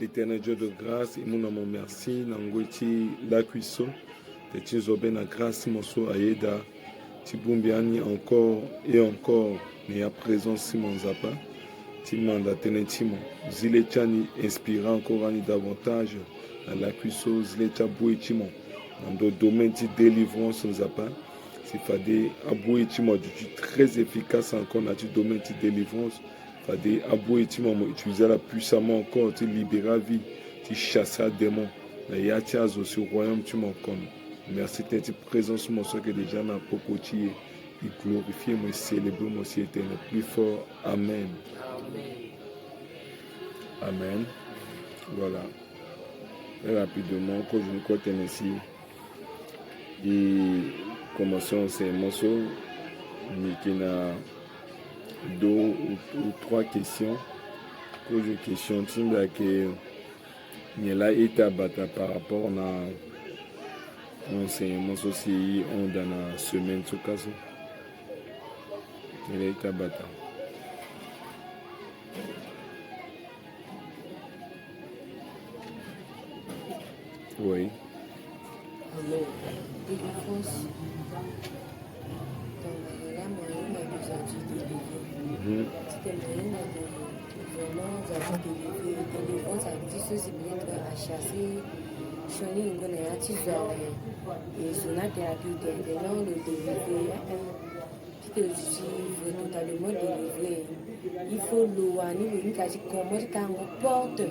L'éternel Dieu de grâce, et mon nom merci, Nangweti la cuisson, de Tinzobe na grâce, Monso Aeda, Tibumbiani encore et encore, mais à présent Simon Zappa, Timanda Tenetimo, Zilechani inspira encore ani davantage, à la cuisson, Zilecha Bouetimo, dans le domaine de délivrance Zappa, c'est Fadé Abouetimo, très efficace encore dans le domaine de délivrance. Fadé Abouetimo, utiliser la puissamment encore, tu libérer la vie, tu chasser les démons. Mais il y a aussi au royaume, tu m'en connais. Merci de ta présence, mon soeur, que déjà n'a pas côté. Il glorifie, moi, célébrer, moi, si éternel, plus fort. Amen. Amen. Voilà. Et rapidement, quand je me connais ici, et commençons ces morceaux, mais qui n'a deux ou trois questions. Pose une question, Timba, que il y a là étape par rapport à l'enseignement social dans la semaine tout cas. Il y a étape. Oui. Alors, délivrance. Donc, là, moi, aujourd'hui, c'était moyen de vraiment délivrer. Délivrance, ça dit ceci bien à chasser. Choni, on connaît un petit genre. Et son thérapie, de non le délivrer. Puis que je suis totalement délivré. Il faut louer, il faut comment tu porte.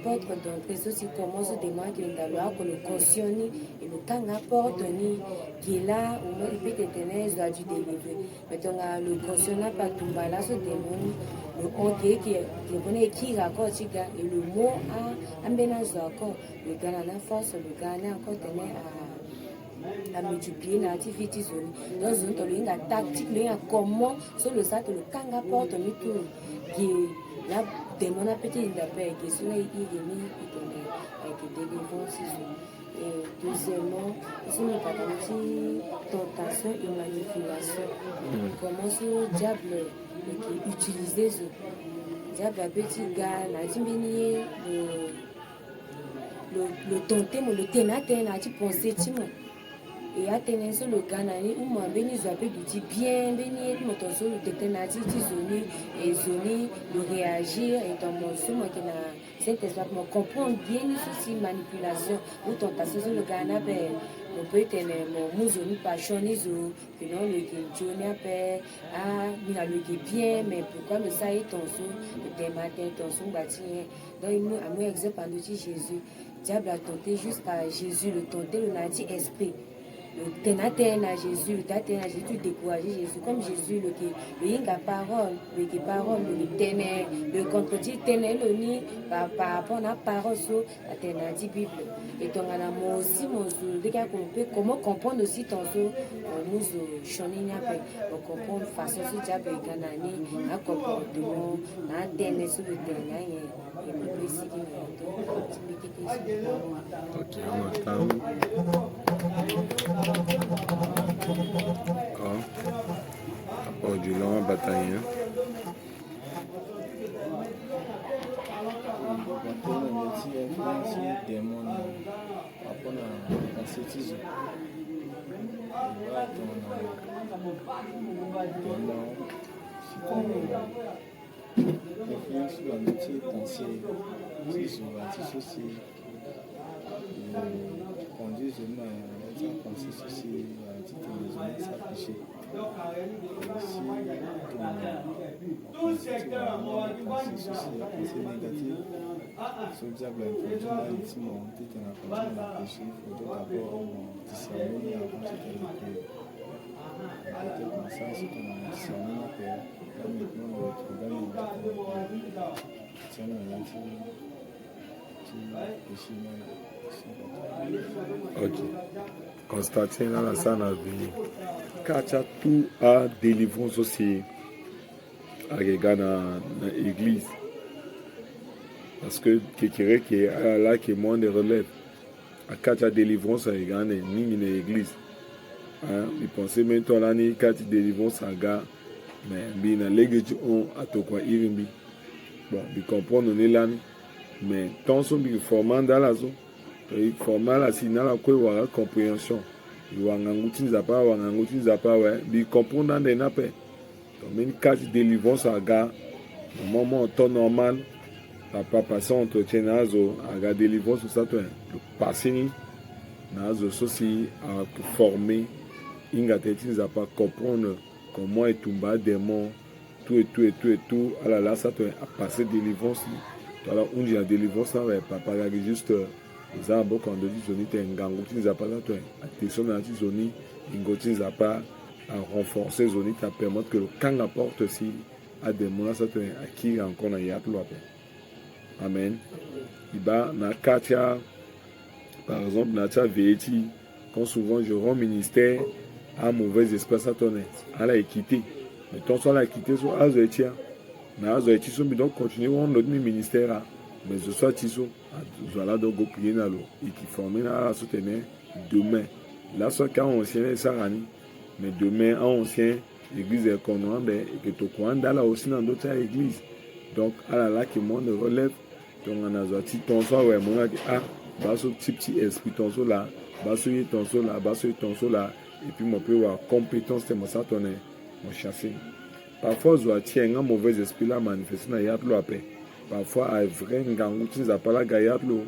Porte d'entrée, ceci commence à demander que le cautionne et le temps apporte qui est là, au moins il peut tenir, doit du délivrer. Maintenant, le cautionne n'a pas tout là, ce démon, le honte qui est qui raccorde, et le mot a un ménage d'accord. Le gars a la force, le gars a encore tenir à multiplier l'activité zone. Dans une tactique, comment sur le sac, le temps apporte tout qui est là. Des mon appétit d'appel qui sont avec délivrance. Et deuxièmement, si nous parlons de tentation et manipulation, comment ce diable qui utilise ce diable à petit gars, n'a dit le tenter, le ténater, n'a dit penser, et à tenir sur le canal où moi béni zappé du bien béni mon sur le tétanati zone et zone de réagir et dans mon sou moi qui n'a cet espace me comprendre bien ceci manipulation ou tentation sur le canal on peut tenir mon mouzoni passionné zo que non le journée après ah il a le bien mais pourquoi le ça est ton sou le matin ton sou bâti donc il nous a moi exemple en Jésus diable a tenté jusqu'à Jésus le tenter le nati esprit. Tu à Jésus, tu décourages Jésus, comme Jésus, le yinga parole, le ténè, le contredit ténè, le ni, par rapport à la parole sur la ténè, dit Bible. Et donc, moi aussi, comment comprendre aussi ton sou, nous, choni après, on comprend façon sur diable et canani, un comportement, un ténè sur le ténè, et le précis qui est Ok, on entend. D'accord. Du long bataille. Ce diable a introduit là intimement, tout en appartenant à péché, il faut d'abord discerner avant ce qu'elle a fait. Peut-être dans ça, c'est qu'on a discerné la paix. Là maintenant, le problème est là qu'on tient la péché. Ok. Constantin, là, ça n'a venu. Quand tu as tout à délivrance aussi, à regarder dans l'église. Parce que quelqu'un qui est là, qui est moins de relève, à quand tu as délivrance, à regarder dans l'église. Il pensait même toi là, quand tu as délivrance, à regarder, mais dans l'église, on a tout quoi, bon, il comprend, on est là. mais tant son bi format dans la zone format la si na la ko wa compréhension wa nganguti zapa ouais bi comprendre dans na pe donc même cas de délivrance à gars au moment en temps normal papa passer entretien nazo à gars délivrance sur ça toi le passé ni nazo aussi à former inga teti zapa comprendre comment etumba démon tout alors là ça toi à passer délivrance alors on dit à délivrance là ouais papa là juste za boko ndo zoni te ngango ti zapa là toi attention na ti zoni ingoti zapa à renforcer zoni ta permettre que le quand apporte aussi à des moments ça toi à qui encore na yat lo amen iba na katia par exemple na ta veeti quand souvent je rends ministère à mauvaise espèce à tonner à la équité mais ton soit la équité sur azoetia na azoeti so donc continuer on notre ministère là mais ce soit tiso voilà donc prier na lo et qui former na soutenir demain là soit quand ancien sarani mais demain ancien église économique ben et que to kwanda là aussi dans d'autres églises donc à la là que monde relève donc on a sorti ton soit ouais mon ah baso petit esprit ton soit là baso y ton soit là baso y ton soit là et puis mon peu avoir compétence c'est moi ça tonner mon chasser parfois je tiens un mauvais esprit là manifester na yat lo après parfois à vrai ngangu tu n'as pas la gayat lo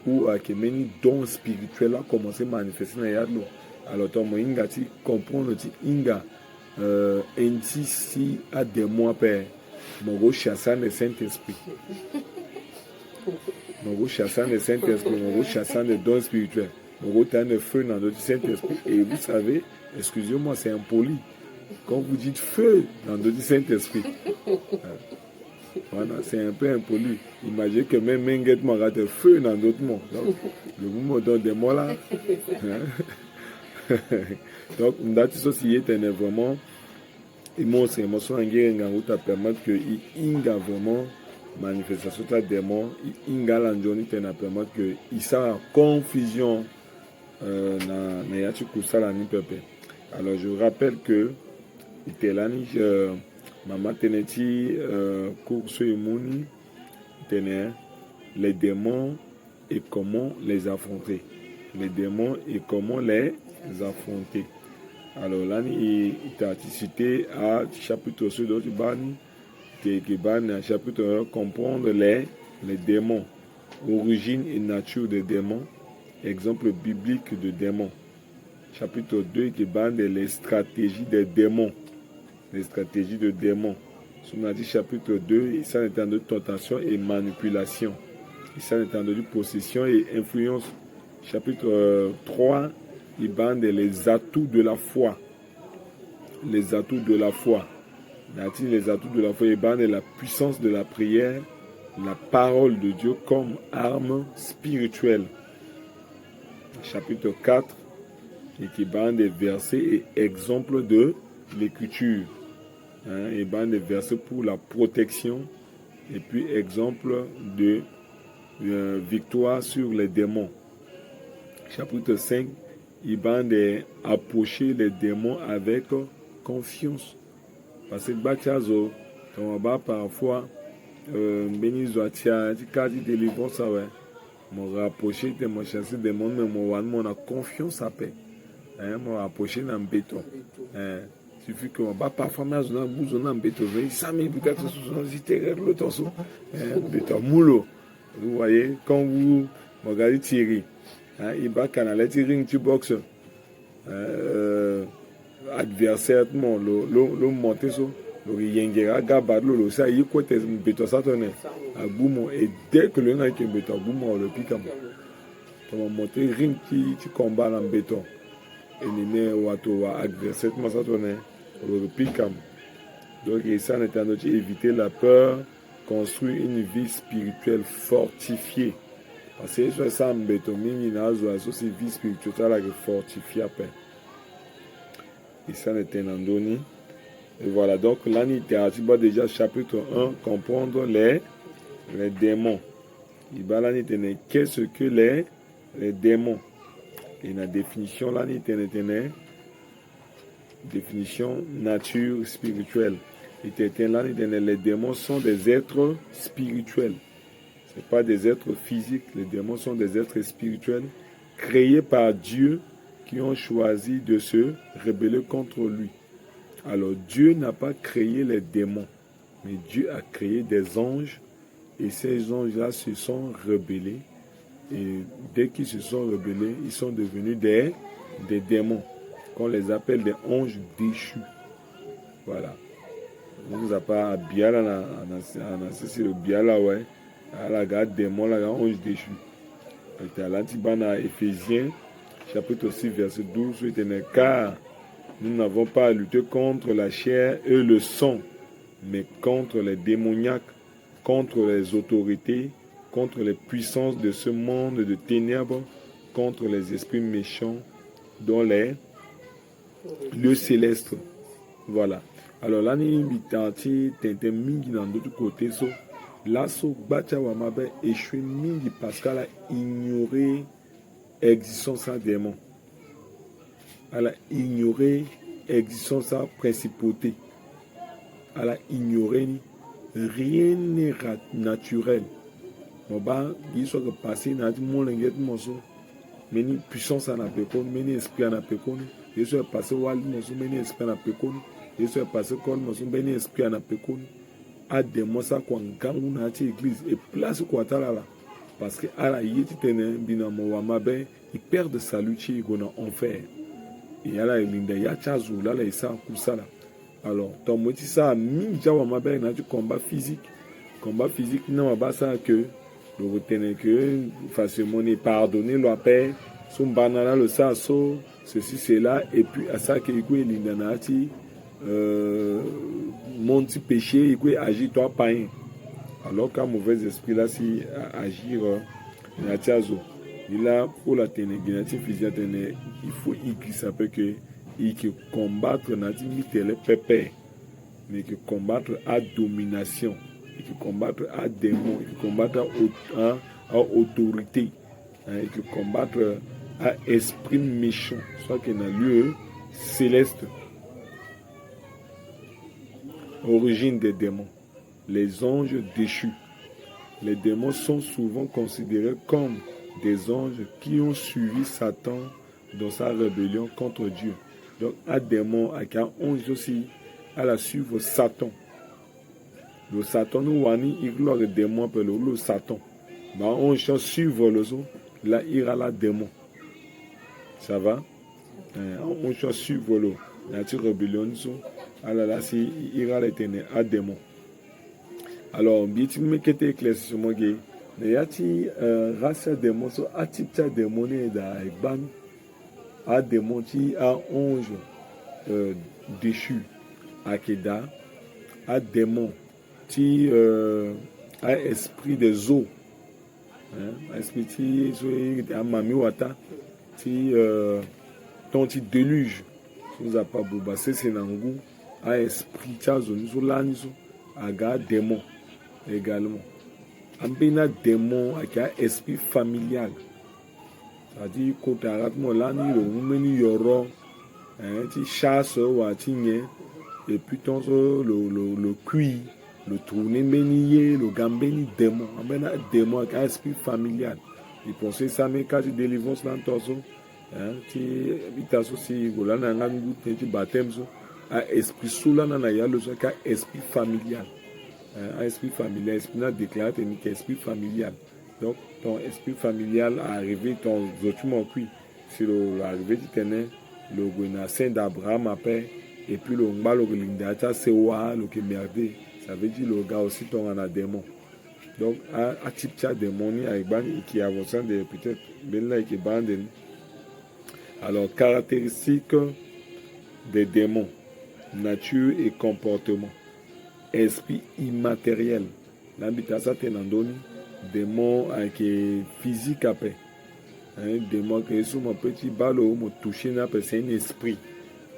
ou à que meni dons spirituels là commencer à manifester na yat lo alors ton moinga ti comprendre ti inga enti si à des mois père mon chasser le Saint-Esprit mon chasser le Saint-Esprit mon chasser le dons spirituels mon t'as le feu dans le Saint-Esprit et vous savez excusez-moi c'est impoli quand vous dites feu dans le Saint-Esprit voilà, c'est un peu impoli. Imaginez que même Menget m'a de feu dans d'autres mots. Donc, le mouvement donne des mots là. Donc, on a dit ceci est vraiment. Émotion en guerre, on a permettre que Inga vraiment manifestation de démon. Inga l'anjoni t'a permettre que il sa confusion na yatu kusala ni pepe. Alors, je rappelle que était là ni Maman Teneti, course Mouni, tenait les démons et comment les affronter. Les démons et comment les affronter. Alors là, il t'a cité à chapitre 2 d'autres bannes, qui banne chapitre 1, comprendre les démons, origine et nature des démons, exemple biblique de démons. Chapitre 2, qui banne les stratégies des démons. Les stratégies de démons. On a dit chapitre 2, il s'en est de tentation et manipulation. Il s'en est de possession et influence. Chapitre 3, il bande les atouts de la foi. Les atouts de la foi. Les atouts de la foi, il bande la puissance de la prière, la parole de Dieu comme arme spirituelle. Chapitre 4, qui bande des versets et exemples de l'écriture. Et bande des versets pour la protection et puis exemple de victoire sur les démons. Chapitre 5, il bande approcher les démons avec confiance. Parce que Batiazo, on va parfois Benizoatia, quand il délivre ça, ouais, mon rapprocher de mon chasser des démons, mais mon a confiance à paix. Mon rapprocher dans le béton. Il suffit qu'on va parfois mettre un bout de béton, ça met peut-être le torso, béton moulot. Vous voyez, quand vous regardez Thierry, il va canaler Thierry une petite boxe, adversaire, le monter sur le yengera, gabat, le ça, il quoi tes béton ça tourne à boumon, et dès que le n'a été béton, boumon, le pique à moi. Pour monter, ring qui combat en béton. Ennemi ou adversaire, ça tourne. Le picam. Donc, ça n'est pas éviter la peur, construire une vie spirituelle fortifiée. Parce que ça, c'est une vie spirituelle fortifiée à peine. Et ça n'est pas donné. Et voilà, donc là, il déjà chapitre 1, comprendre les démons. Il va là, qu'est-ce que les démons? Et la définition là, définition nature spirituelle. Les démons sont des êtres spirituels. Ce pas des êtres physiques. Les démons sont des êtres spirituels créés par Dieu qui ont choisi de se rebeller contre lui. Alors Dieu n'a pas créé les démons, mais Dieu a créé des anges et ces anges-là se sont rebellés. Et dès qu'ils se sont rebellés, ils sont devenus des démons, qu'on les appelle des anges déchus. Voilà. On nous a pas bien là, c'est le bien là, ouais. La garde démon, la garde ange déchu. Dans l'Antibana Éphésiens, chapitre 6, verset 12, car nous n'avons pas à lutter contre la chair et le sang, mais contre les démoniaques, contre les autorités, contre les puissances de ce monde de ténèbres, contre les esprits méchants dans les lieux célestes. Voilà. Alors là, nous avons mingi dans d'autres côtés. Là, so bacha wamabe échoué mingi parce qu'elle a ignoré l'existence d'un démon. Elle a ignoré l'existence de la principauté. Elle a ignoré rien n'est naturel. On va dire que passer dans le monde, mais ni puissance en apécon, mais ni esprit en apécon. Je suis passé au Wal, mais ni esprit en apécon. Je suis passé au Col, mais ni esprit en apécon. A des mots ça qu'on gagne dans l'église et place quoi là. Parce que à la yéti tene binamo wamabe il perd de salut qui est en enfer. Et à la linda ya chazu là il ça kusala. Alors ton moti ça minja wamabe na du combat physique. Combat physique non ba ça que le retenir que facilement pardonner la paix son banana le ça ceci c'est là et puis à ça que il linda nati mon petit péché, il peut agir toi païen. Alors qu'un mauvais esprit là, si agir, il a pour la ténégative physique, il faut qu'il s'appelle que il combattre nati mitele pépé, mais que combattre à domination, et que combattre à démon, et que combattre à autorité, et que combattre à esprit méchant, soit qu'il y a un lieu céleste. Origine des démons. Les anges déchus. Les démons sont souvent considérés comme des anges qui ont suivi Satan dans sa rébellion contre Dieu. Donc, un démon, avec un ange aussi, elle a suivi Satan. Le Satan, nous, il gloire le démon, le Satan. Mais un ange suivre le son, là, il y a la démon. Ça va? Un ange suivre le, la rébellion, alors là, si il va l'éteindre à démon. Alors, bien tu me quittes éclairci sur moi, mais y a-t-il race démon, so a-t-il démon dans a démon qui a ange déchu à Keda, a démon qui a esprit des eaux, esprit qui a mami wata, qui ton ti déluge, nous a pas boubasser c'est n'angou. A esprit chazo niso la niso aga démon également ambina démon aka esprit familial c'est-à-dire côté arabe là ni le meni yoro ti chasse wa tinye et puis ton le cuit le tourner menier le gambeni démon ambina démon aka esprit familial il pensait ça mais quand délivrance là torso ti habitation si golana ngangu ti baptême so à esprit soula nana ya le ka esprit familial esprit familial esprit n'a déclaré que esprit familial donc ton esprit familial a arrivé ton zotumo qui sur l'arrivée du tenait le gouena saint d'Abraham après et puis le mbalo linda ta c'est wa le que merde ça veut dire le gars aussi ton en a démon donc à type cha démonie avec ban qui avance de peut-être ben là qui bande alors caractéristiques des démons nature et comportement. Esprit immatériel. L'habitation tenandoni, démon qui physique après. Démon qui est sur mon petit ballon, mon touché après c'est un esprit.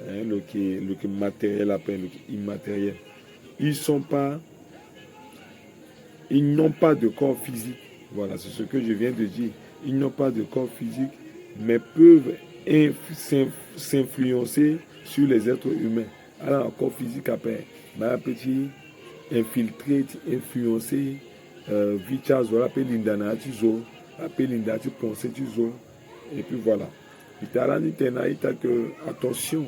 Le qui matériel après, le qui immatériel. Ils n'ont pas de corps physique. Voilà, c'est ce que je viens de dire. Ils n'ont pas de corps physique, mais peuvent s'influencer sur les êtres humains. Alors, un corps physique après, un petit infiltré, influencé vicha zo la pe linda na ti zo la pe linda ti pensée ti zo et puis voilà itala ni tena ita que attention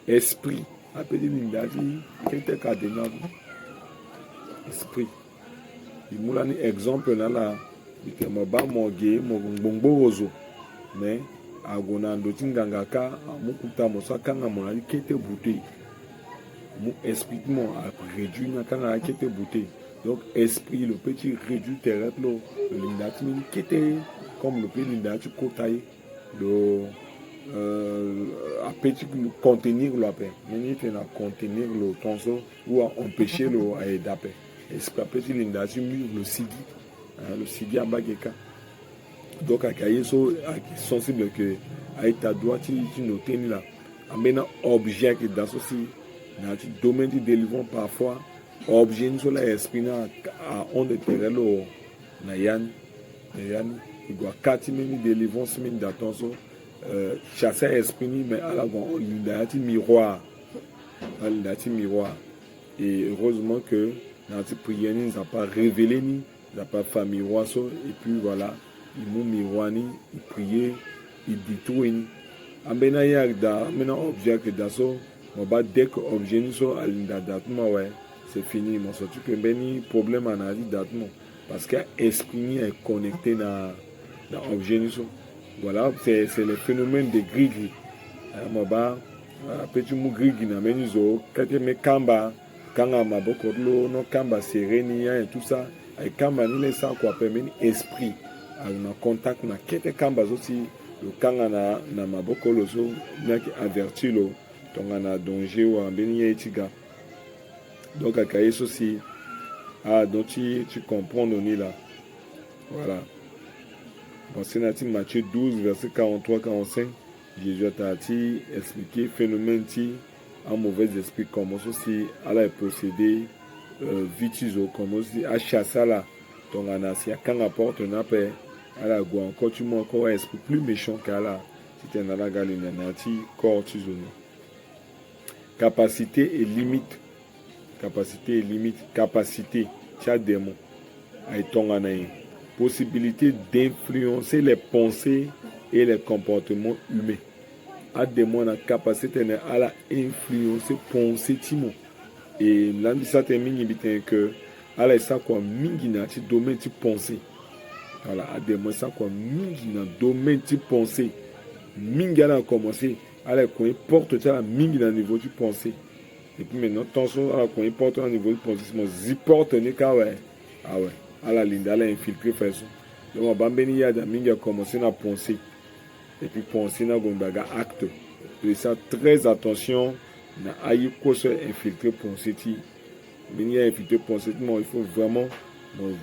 esprit la pe linda ti kete ka de na esprit imula ni exemple na la ite mo ba mo ge mo gbongbo rozo mais agona ndo tinganga ka amukuta mo sakanga mo ali kete bouteille mon esprit a réduit na kanga kete bouteille donc esprit le petit réduit terrestre le lindati mini kete comme le petit lindati kotaye le a petit contenir la paix mini tena contenir le tonso ou à empêcher le à paix esprit petit lindati le sigi ambageka donc à kayeso sensible que à ta droite tu noter là amena objet qui d'associer dans le domaine de délivrance parfois objet sur l'esprit na on de terrelo na yan il doit quatre minutes de délivrance minutes d'attention chasser esprit mais à la bon l'indati miroir et heureusement que dans cette prière nous n'a pas révélé ni n'a pas fait miroir et puis voilà il nous miroir ni il prier il dit tout ni ambena yarda mena objet que daso on va dès que objet nous soit à l'indatement ouais c'est fini mon surtout que beni problème en a dit datement parce que esprit est connecté dans objet nous voilà c'est le phénomène de grigri on va petit mou grigri na menizo quand me kamba kanga maboko lo no kamba serenia et tout ça et kamba ni ça quoi permet esprit à un contact na kete kamba aussi le kanga na maboko lo so na qui avertir lo donc on a danger ou en béni etiga donc à cahier aussi donc tu comprends on est là voilà bon c'est Matthieu 12 verset 43-45 Jésus a expliqué phénomène ti un mauvais esprit comme aussi à la procéder vitizo comme aussi à chasser là donc on a si quand apporte on appelle à la go encore tu m'as encore esprit plus méchant qu'à la si tu es dans la galère nati cortisone. Capacité et limite. Capacité, tu démon. Possibilité d'influencer les pensées et les comportements humains. A démon la capacité à la influencer pensée timo. Et là, ça termine que à la ça quoi mingi na ti domaine ti pensée. Voilà, a démon ça quoi mingi na domaine ti pensée. Mingi a commencé. Alors qu'on porte ça à mingi dans le niveau du pensée. Et puis maintenant, attention, alors qu'on porte au niveau du pensée, c'est porte ne ka ouais. Ah ouais. À la ligne, à la infiltrer façon. Donc on va bénir à mingi a commencé à penser. Et puis penser na gombaga acte. Et ça très attention na aïe quoi se infiltrer pensée ti. Bénir infiltrer pensée ti, il faut vraiment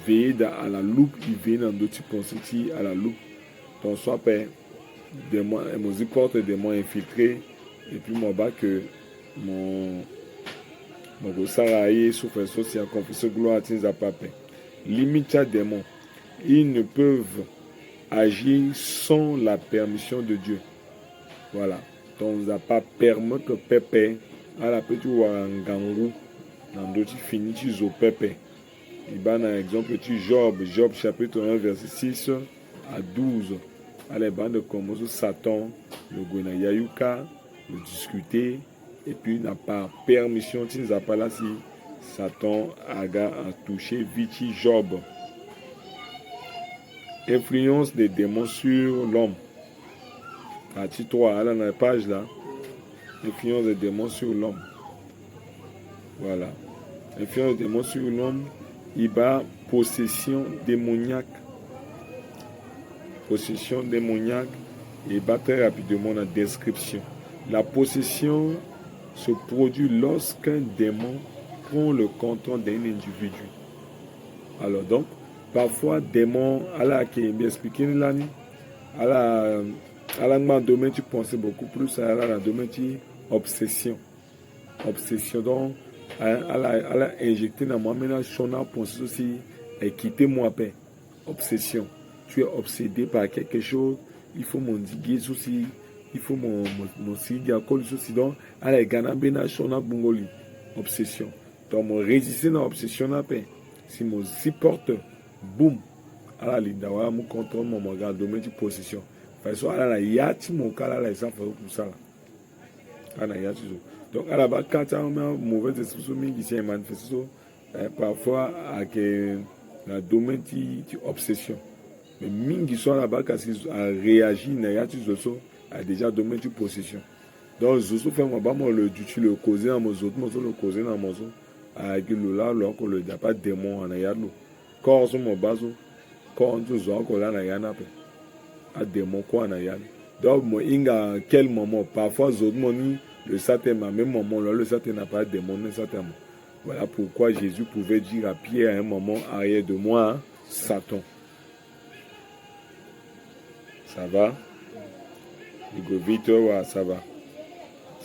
veiller à la loupe, il veille dans d'autres pensées ti à la loupe. Donc soit père des mois porte des mois infiltrés et puis moi bas que mon saraye souffre social confesse gloire à papa limite à démons ils ne peuvent agir sans la permission de Dieu voilà donc on n'a pas permis que pépé à la petite wangangu dans d'autres fini tu zo pépé il y a un exemple tu Job chapitre 1 verset 6 à 12. À la bande comme Satan, le Gona Yayuka, le discuter, et puis n'a pas permission, tu n'as pas là si Satan a touché Vici Job. Influence des démons sur l'homme. Partie 3, là dans la page là. Influence des démons sur l'homme. Voilà. Influence des démons sur l'homme, il va possession démoniaque. Possession démoniaque et va très rapidement la description. La possession se produit lorsqu'un démon prend le contrôle d'un individu. Alors donc, parfois démon, à la qui est bien expliqué là, à la domaine tu pensais beaucoup plus à la domaine tu obsession donc à la injecter dans moi maintenant son pensée aussi et quitter moi paix obsession. Tu es obsédé par quelque chose, il faut m'endiguer aussi, il faut mon sidiacol aussi. Donc, à la Ghana, Benachona Bungoli, obsession. Donc, mon résister dans l'obsession, si mon supporte, boum ala linda wa mu contrôle mon regard domaine de position parce que ala la yati mon kala la ça fait pour ça ala yati donc ala ba quand tu as une mauvaise expression mingi c'est manifestation parfois avec la domaine de obsession mais mingi soit là-bas parce qu'il a réagi na yati zoso a déjà domaine de possession donc zoso fait moi ba moi le tu le causer en mozo le causer dans mozo avec le là que le n'a pas démon en ayalo quand on mo bazo quand on zo ko là na yana pe a démon quoi na yana donc moi inga quel moment parfois zoto moni le Satan à même moment là le Satan n'a pas démon certainement voilà pourquoi Jésus pouvait dire à Pierre à un moment arrière de moi hein, Satan. Ça va Hugo Victor ouais, ça va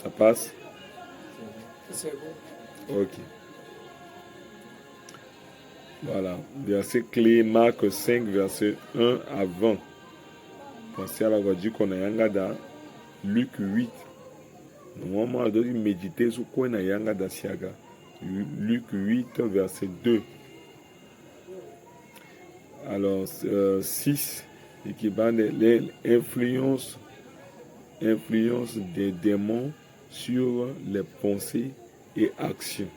ça passe C'est bon. ok. Voilà, verset clé, Marc 5, verset 1 à 20. Pensez à la voiture qu'on a yangada, Luc 8. Normalement, on doit méditer sur quoi on a yangada siaga. Luc 8, verset 2. Alors, 6, équivalent de l'influence des démons sur les pensées et actions.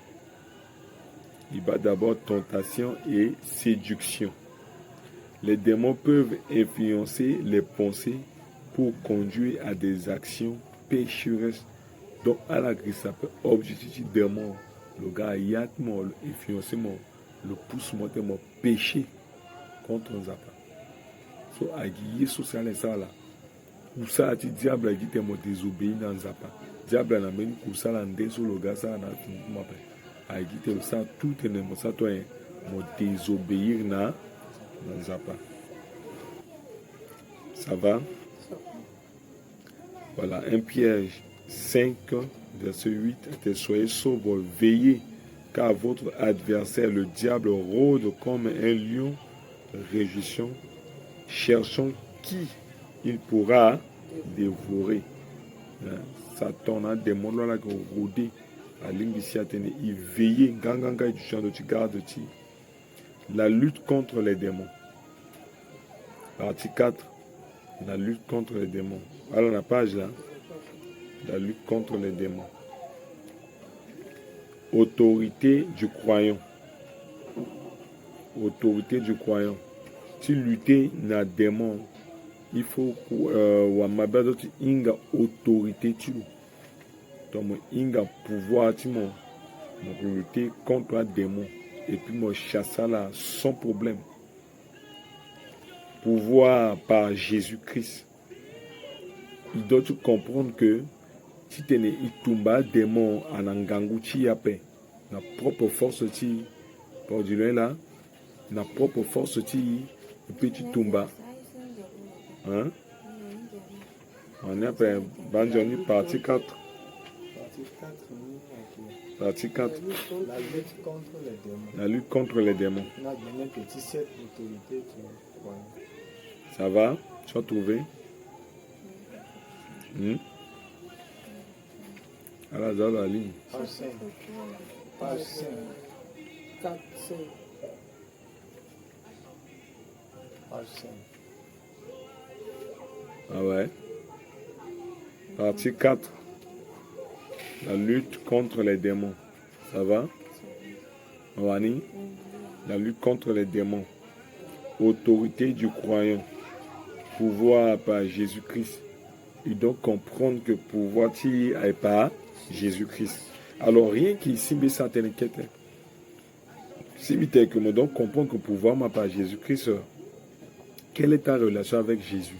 Il va d'abord tentation et séduction. Les démons peuvent influencer les pensées pour conduire à des actions pécheresses. Donc, à la grille, ça peut objectif du démon. Le gars, il y a influencé le pousse mon péché contre un zappa. So, à guiller social et ça là. Ou ça, le diable qui t'a désobéi dans un zappa. Diable n'a même pour ça, là, sur le gars, ça, n'a pas. A guité ça tout est némo ça toi mo désobéir na zapa ça va voilà 1 Pierre 5 verset 8 soyez sobres veillez car votre adversaire le diable rôde comme un lion rugissant cherchant qui il pourra dévorer Satan a des mondes là qui rôdent il veillait la lutte contre les démons. Partie 4. La lutte contre les démons. Alors la page là. La lutte contre les démons. Autorité du croyant. Autorité du croyant. Si lutter na démon, il faut inga autorité tu. Donc, il a pouvoir lutter contre un démon et puis me chasser là sans problème. Pouvoir par Jésus-Christ. Il doit comprendre que si tu es un démon en angangu tu as paix. La propre force tu pour dire là, la propre force tu et puis tu tombes. Hein? On est après Banjoni partie 4. Partie 4. La lutte contre les démons. La lutte contre les démons. On a donné un petit set d'autorité. Ça va? Tu as trouvé? Alors, dans la ligne. Page 5. Page 5. 4, 5. Page 5. Ah ouais. Partie 4. La lutte contre les démons. Ça va? Wani? La lutte contre les démons. Autorité du croyant. Pouvoir par Jésus-Christ. Il doit comprendre que pouvoir est par Jésus-Christ. Alors rien qu'ici, mais ça t'inquiète. Si tu dois comprendre que pouvoir par Jésus-Christ, quelle est ta relation avec Jésus?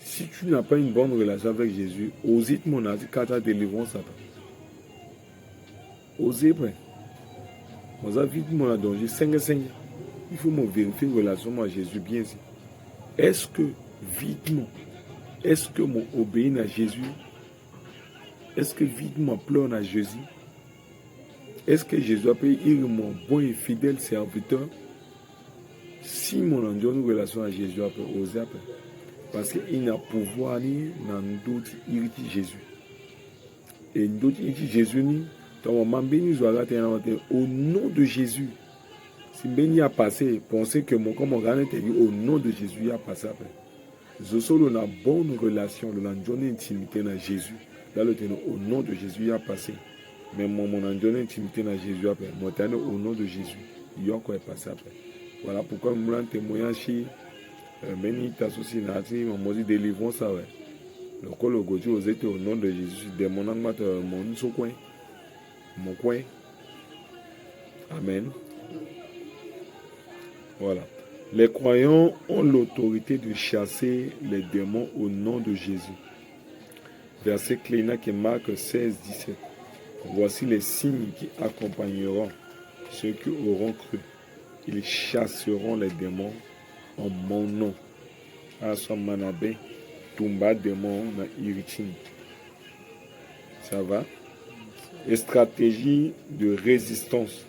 Si tu n'as pas une bonne relation avec Jésus, osez mon avis quand tu as délivrance. Osez, Moi, vite mon danger 5. Il faut me vérifier une relation avec Jésus bien. Est-ce que vite est-ce que mon obéis à Jésus? Est-ce que vite mon pleure à Jésus? Est-ce que Jésus a payé mon bon et fidèle serviteur? Si mon endroit une relation avec Jésus a pu oser parce qu'il n'a pouvoir ni dans d'autres irriter Jésus. Et d'autres irriter Jésus ni dans mon béni au nom de Jésus. Si Béni a passé, pensez que mon comme on gagne au nom de Jésus, il a passé après. Je suis dans une bonne relation, dans une intimité avec Jésus. Là, au nom de Jésus, il a passé. Mais mon intimité avec Jésus après. Moi, au nom de Jésus, il a encore passé après. Voilà pourquoi je me témoignage. Béni t'associe à mon dit délivrance ça ouais. Le col au goût aux étés au nom de Jésus. De mon âme, mon coin. Mon coin. Amen. Voilà. Les croyants ont l'autorité de chasser les démons au nom de Jésus. Verset clé qui marque 16-17. Voici les signes qui accompagneront ceux qui auront cru. Ils chasseront les démons en mon nom. Asamanabe, Tumba démon na iritin. Ça va? Et stratégie de résistance.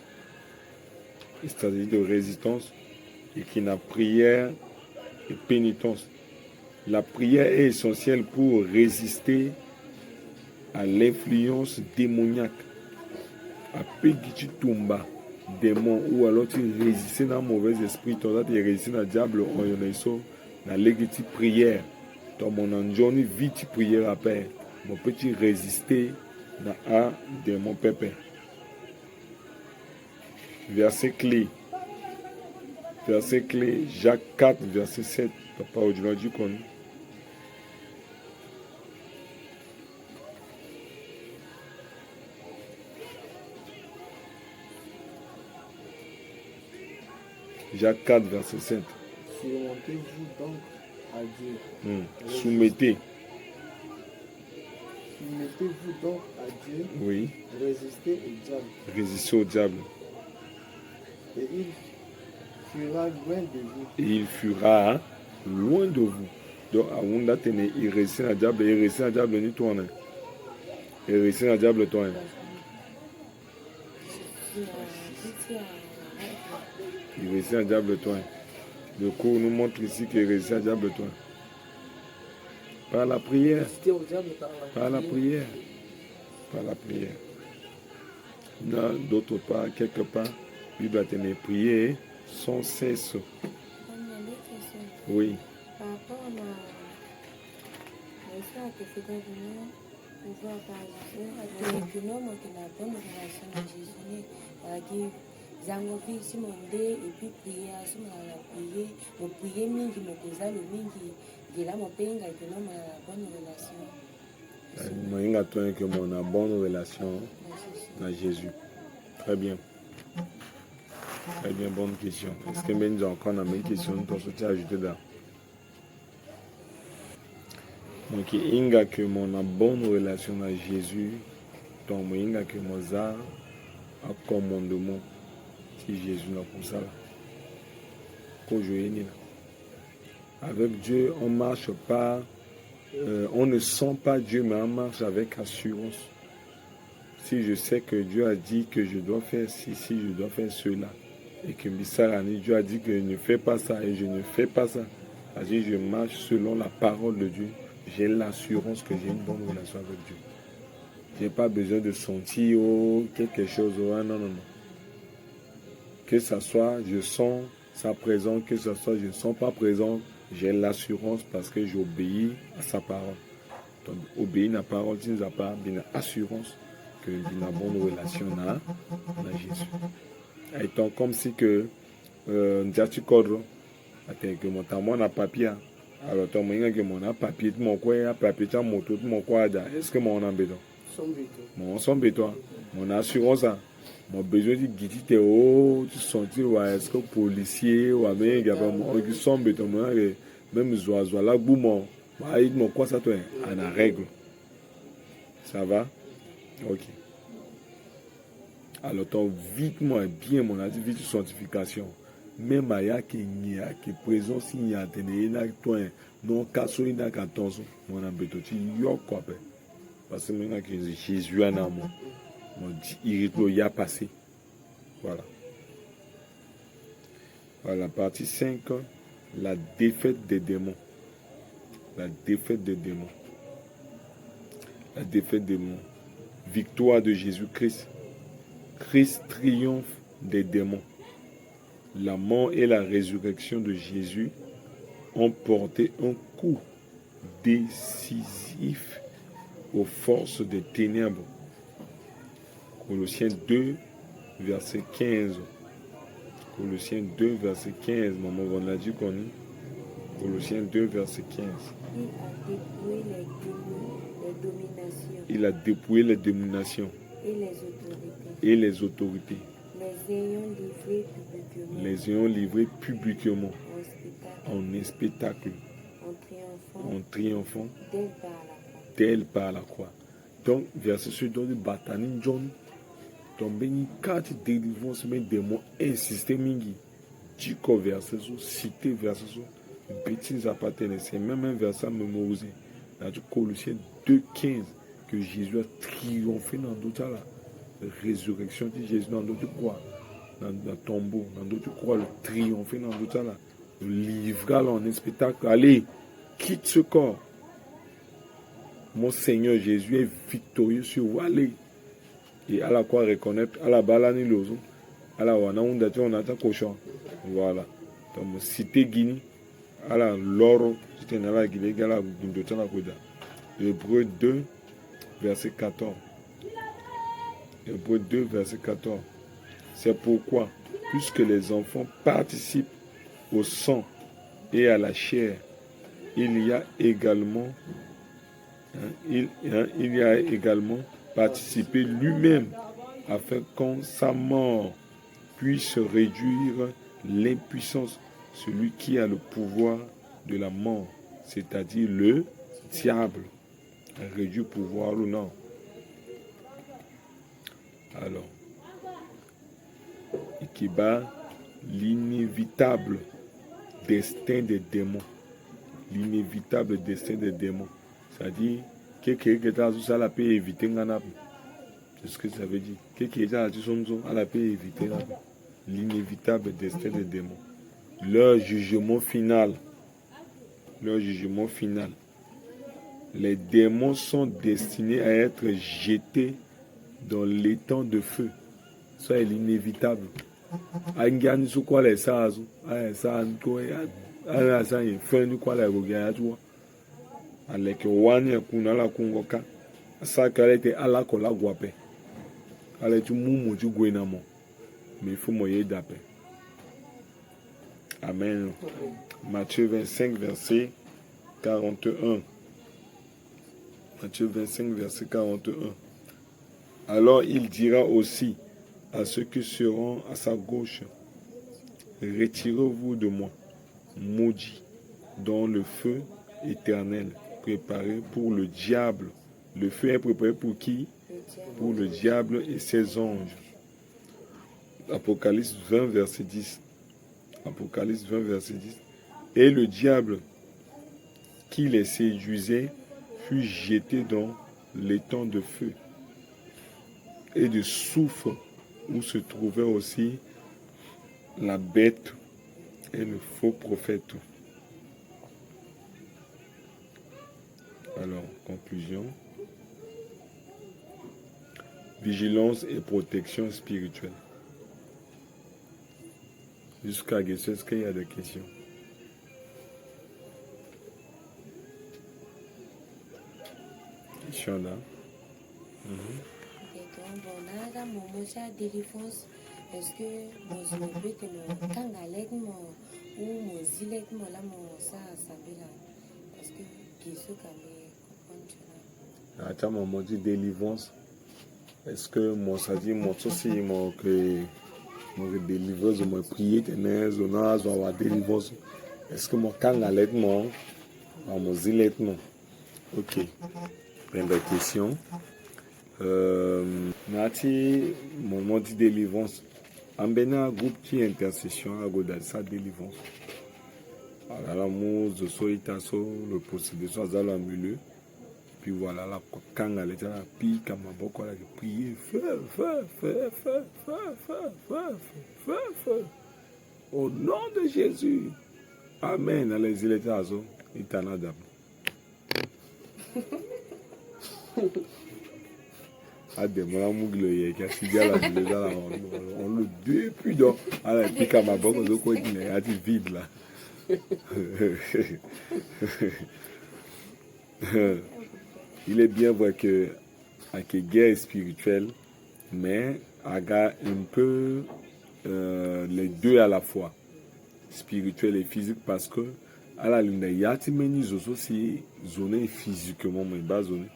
Stratégie de résistance. Et qui n'a prière et pénitence. La prière est essentielle pour résister à l'influence démoniaque. À Pegiti Tumba, démon, ou alors tu résistes à un mauvais esprit, tu résistes à diable, on y a la légitime prière. Dans mon enjourné, vite prière à paix. Mon petit résister à démon pépé. Verset clé. Verset clé, Jacques 4, verset 7. Papa aujourd'hui qu'on. Jacques 4, verset 7. Surmontez-vous donc à Dieu. Soumettez. Soumettez-vous donc à Dieu. Oui. Résistez au diable. Résistez au diable. Et il fuira loin de vous. Et il fuira loin de vous. Donc, à Wunda Tene, il résiste à diable, il résiste à diable, ni toi. Il résiste à diable, toi. Il résiste à diable, toi. Le cours nous montre ici qu'il résiste à diable, toi. Par la prière. Par la prière. Par la prière. D'autre part, quelque part, il doit tenir prier sans cesse. Oui. Par rapport à l'histoire que c'est devenu, on voit par exemple que l'homme qui a bonne relation avec Jésus, qui zangopi si mon dé et puis prier à ce moment là prier mingi mon cousin le mingi de là mon père que l'homme a la bonne relation. Moi il a toi que mon a bonne relation avec Jésus. Très bien. Très bien, bonne question. Est-ce que nous avons encore une question pour se ajouter là? Donc, il y a que mon a bonne relation avec Jésus. Donc, il y a que mon a un commandement. Si Jésus n'a pas ça. Avec Dieu, on marche pas, on ne sent pas Dieu, mais on marche avec assurance. Si je sais que Dieu a dit que je dois faire ceci, je dois faire cela, et que Dieu a dit que je ne fais pas ça, et je ne fais pas ça, c'est-à-dire je marche selon la parole de Dieu, j'ai l'assurance que j'ai une bonne relation avec Dieu. Je n'ai pas besoin de sentir quelque chose, non, non, non. Que ça soit, je sens sa présence, que ça soit, je ne sens pas présent, j'ai l'assurance parce que j'obéis à sa parole. Donc, obéir à la parole, tu n'as pas une assurance que tu as une bonne relation avec Jésus. Étant comme si que tu cordes, que mon tamon a papier, alors ton moyen que mon a papier, mon quoi, papier, mon moto, mon quoi, est-ce que mon embêtant? Mon son béton, mon assurance, mon besoin de guider, tu sentir, est-ce que policier, ou même, il y a un son béton, même zoa là, boumon, mon quoi ça, toi, à la règle. Ça va? Ok. Alors, ton vite, moi, bien, mon a dit vite sanctification. Même à y'a qui présence, il y a des toi, non, cassou, il y a 14 mon embêtant, tu y a quoi, parce que maintenant que Jésus a un amour, il y a passé. Voilà. Voilà, partie 5, la défaite des démons. La défaite des démons. La défaite des démons. Victoire de Jésus-Christ. Christ triomphe des démons. la mort et la résurrection de Jésus ont porté un coup décisif aux forces des ténèbres. Colossiens 2, verset 15. Colossiens 2, verset 15. Maman, on l'a dit qu'on est. Colossiens 2, verset 15. Il a dépouillé les Il a dépouillé les dominations dominations et les autorités, les ayant livrés publiquement en spectacle, en triomphant d'elle par la croix. d'elle par la croix. Donc, verset sur le bataille John, donc, il carte délivrance, mais des mots insistés, mingi. Dico verset sur, cité verset sur, bêtises appartenant. C'est même un verset mémorisé. Dans Colossiens 2,15, que Jésus a triomphé dans d'autres là. La résurrection de Jésus dans d'autres croix. Dans le tombeau, dans d'autres croix, le triompher dans d'autres là. Le livrer en spectacle. Allez, quitte ce corps. Mon Seigneur Jésus est victorieux sur vous. Allez. Et à la croix reconnaître, à la balani lozo, à la wana ondati on attend cochon. Voilà. Donc, cité Guinée, à la loro, c'était dans la Guinée, à la Gundotana Koda. Hébreu 2, verset 14. Hébreu 2, verset 14. C'est pourquoi, puisque les enfants participent au sang et à la chair, il y a également participé lui-même afin qu'en sa mort puisse réduire l'impuissance, celui qui a le pouvoir de la mort, c'est-à-dire le diable. Réduit pouvoir ou non. Alors, et qui bat l'inévitable destin des démons. L'inévitable destin des démons. C'est-à-dire, quelqu'un qui a pu éviter un. C'est ce que ça veut dire. Quelqu'un qui a pu éviter l'inévitable destin des démons. Leur jugement final. Leur jugement final. Les démons sont destinés à être jetés dans l'étang de feu. Ça est l'inévitable. Angani su quoi les sazo, ay san ko ala san ye fenu quoi la gogia tu. Avec wani kuna la kungoka. Ça kalete ala ko la guape. Ale tu mumu tu gwenamo. Mais il faut moyer d'appel. Amen. Matthieu 25 verset 41. Matthieu 25 verset 41. Alors il dira aussi à ceux qui seront à sa gauche, retirez-vous de moi, maudits, dans le feu éternel préparé pour le diable. Le feu est préparé pour qui? Pour le diable et ses anges. Apocalypse 20 verset 10. Apocalypse 20 verset 10. Et le diable qui les séduisait fut jeté dans l'étang de feu et de soufre où se trouvait aussi la bête et le faux prophète. Alors, conclusion. Vigilance et protection spirituelle. Jusqu'à Guessé, est-ce qu'il y a des questions? Question là. Délivrance, est-ce que mon peut te me kangalek ou mon zilek mon la mon ça sabela parce que Jésus kamé comprendre. Attends, maman dit délivrance. Est-ce que mon ça dit mon souci mon que mon délivrance mon prier tenez on a avoir délivrance. Est-ce que mon kangalek mon zilek non? OK. Plein de questions. Nati, mon dit délivrance. En bénin, groupe qui intercession à Godal, sa délivrance. Alors, la mousse de solitasso, le procédé soit dans le milieu. Puis voilà, la quand elle était là, puis comme ma beaucoup là, prier, feu. Au nom de Jésus. Amen. Allez, il était à zo, il t'en a d'abord. a démon la mougle y a si bien la on le depuis donc à la pique à ma banque de quoi il est vide là. Il est bien vrai que guerre spirituelle, mais aga un peu les deux à la fois, spirituel et physique, parce que à la ligne il y a aussi zoné physiquement moins bas zoné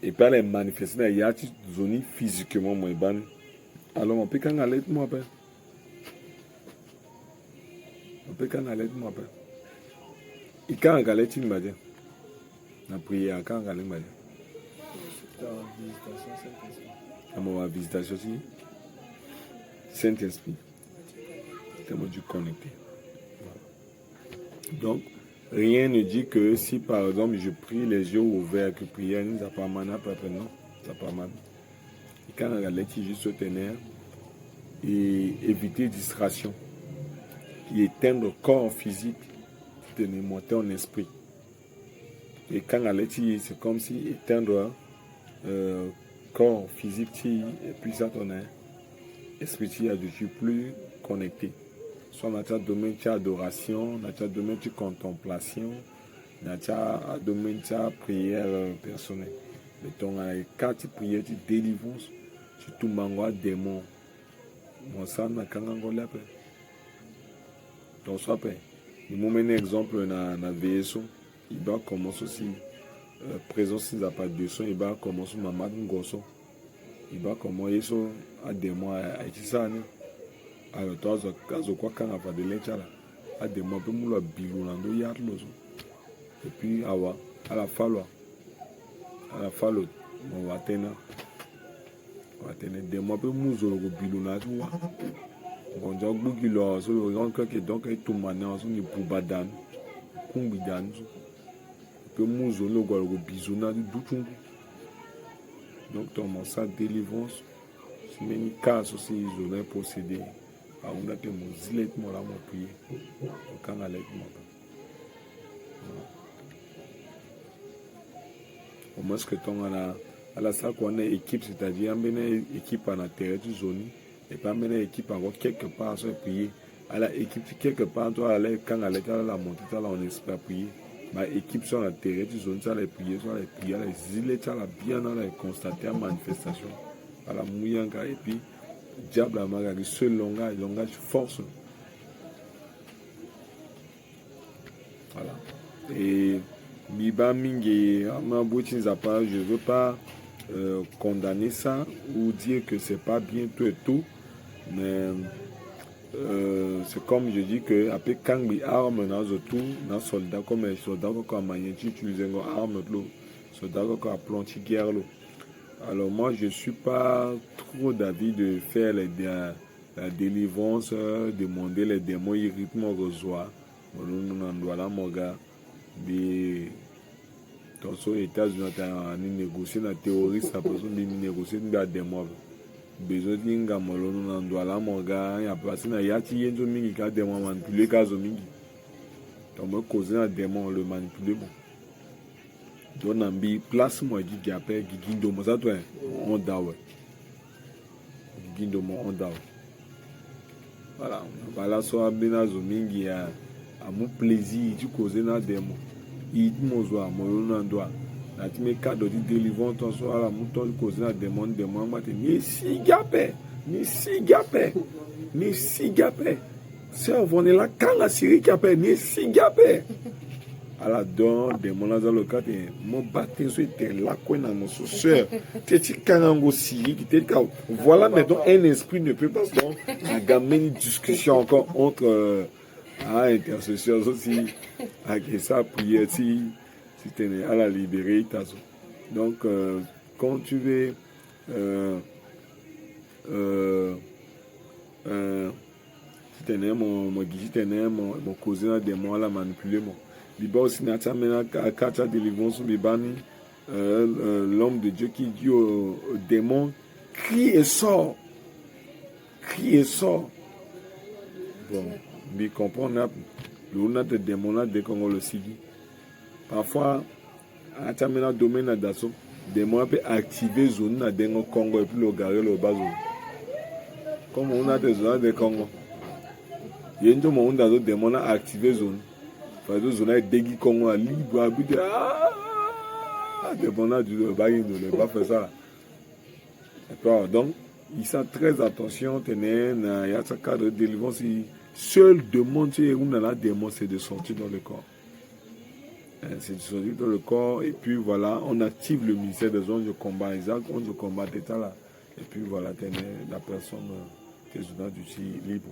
et pas les manifestations il y a zoné physiquement moins bas. Alors on peut quand aller moi pas on peut quand aller moi pas et quand on aller tu m'as dit la prière quand on aller m'a dit à ma visitation aussi Saint-Esprit c'est moi du connecté. Donc rien ne dit que si par exemple je prie les yeux ouverts que prière nous a pas mal après non ça pas mal et quand on regarde juste se tenir et éviter distraction et éteindre le corps physique tenir monter en esprit et quand on regarde c'est comme si éteindre corps physique et puis ça ton esprit a de plus connecté. Soit dans le domaine de l'adoration, dans le domaine de la contemplation, dans le domaine de la prière personnelle. Donc, quand tu pries, tu délivres, tu te manges des démons. Moi, ça, je ne sais pas. Donc, soit pas. Je vais un exemple dans la VSO. Il va commencer aussi, présence, il n'y a pas de son, il va commencer maman gosso. Il va commencer à des mois à ça. Alors, toi, quand on a fait de l'échelle, à des mois, on a bilou dans le yard. Et puis, à la fallo, on va tenir des mois, on a bilou dans le yard. On a beaucoup de choses, on a donc tout maintenant, on a pour badan, kumbidan. Puis, on a bisou dans le yard. Donc, on ça délivrance. C'est une case aussi, ils ont possédé. On a été mozilé pour la prier. Quand on a l'aide, au moins que ton à la salle qu'on a équipe, c'est-à-dire une équipe en terre du zone et pas une équipe encore quelque part sur prier. À la équipe quelque part, toi quand on a la montée, on espère prier. Ma équipe sur la terre du zone, ça les prier, sur les prières, les îles, ça la bien dans la constater la manifestation. À la mouillanga et puis diable a marqué ce langage force. Voilà. Et Biba Mingi, je ne veux pas condamner ça ou dire que c'est pas bien tout et tout, mais c'est comme je dis que après quand les armes dans tout, dans soldats comme les soldats comme Magnéti utilisent une arme de l'eau, soldats comme à plancher guerre l'eau. Alors moi, je ne suis pas trop d'avis de faire la délivrance, demander les démons, ils rythment au reçoit. Nous avons mon gars, mais dans les États-Unis, on négocié la terroriste, après on négocié les démons. Besoin de nga molo nous avons mon gars, il y a passé na yati yenzo mingi ka démon manipuler kazo mingi. Donc moi causer un démon le manipuler bon. Donc nambi place moi qui appelle gigindo mo ça toi on dawe. Gigindo mo on dawe. Voilà, voilà so abina zo mingi à mon plaisir tu causer na démon. Il mo zo amolo na doa. La time cadeau de délivrance ton so ala mouton causer na démon mate ni si gapé. C'est on est là quand la Syrie qui appelle ni si gapé. À la don de mon dans le cadre mon baptême était là quoi dans mon soeur petit kanango Syrie qui était voilà maintenant un esprit ne peut pas donc gamer une discussion encore entre intercesseurs aussi avec ça prière si tu es à la libérer donc quand tu veux si tu es mon cousin de moi la manipuler mon Biba aussi n'a pas mené à quatre délivrance Bibani l'homme de Dieu qui dit au démon crie et sort bon mais comprendre le démon là dès qu'on le signe parfois à mené domaine d'assaut démon peut activer zone na dengo Congo et puis le garer le bazo. Comme on a des zones de Congo. Il y a une zone où on a des démons à activer zone. Parce que zone est dégui Congo à libre habiter. Démon a du bail ne pas faire ça. D'accord. Donc il fait très attention, tenez, il y a ce cadre de délivrance. Seul demande, on a la démon, c'est de sortir dans le corps. C'est de sortir dans le corps, et puis voilà, on active le ministère des anges de combat, exact, ange de combat d'état là. Et puis voilà, tenez, la personne qui est libre.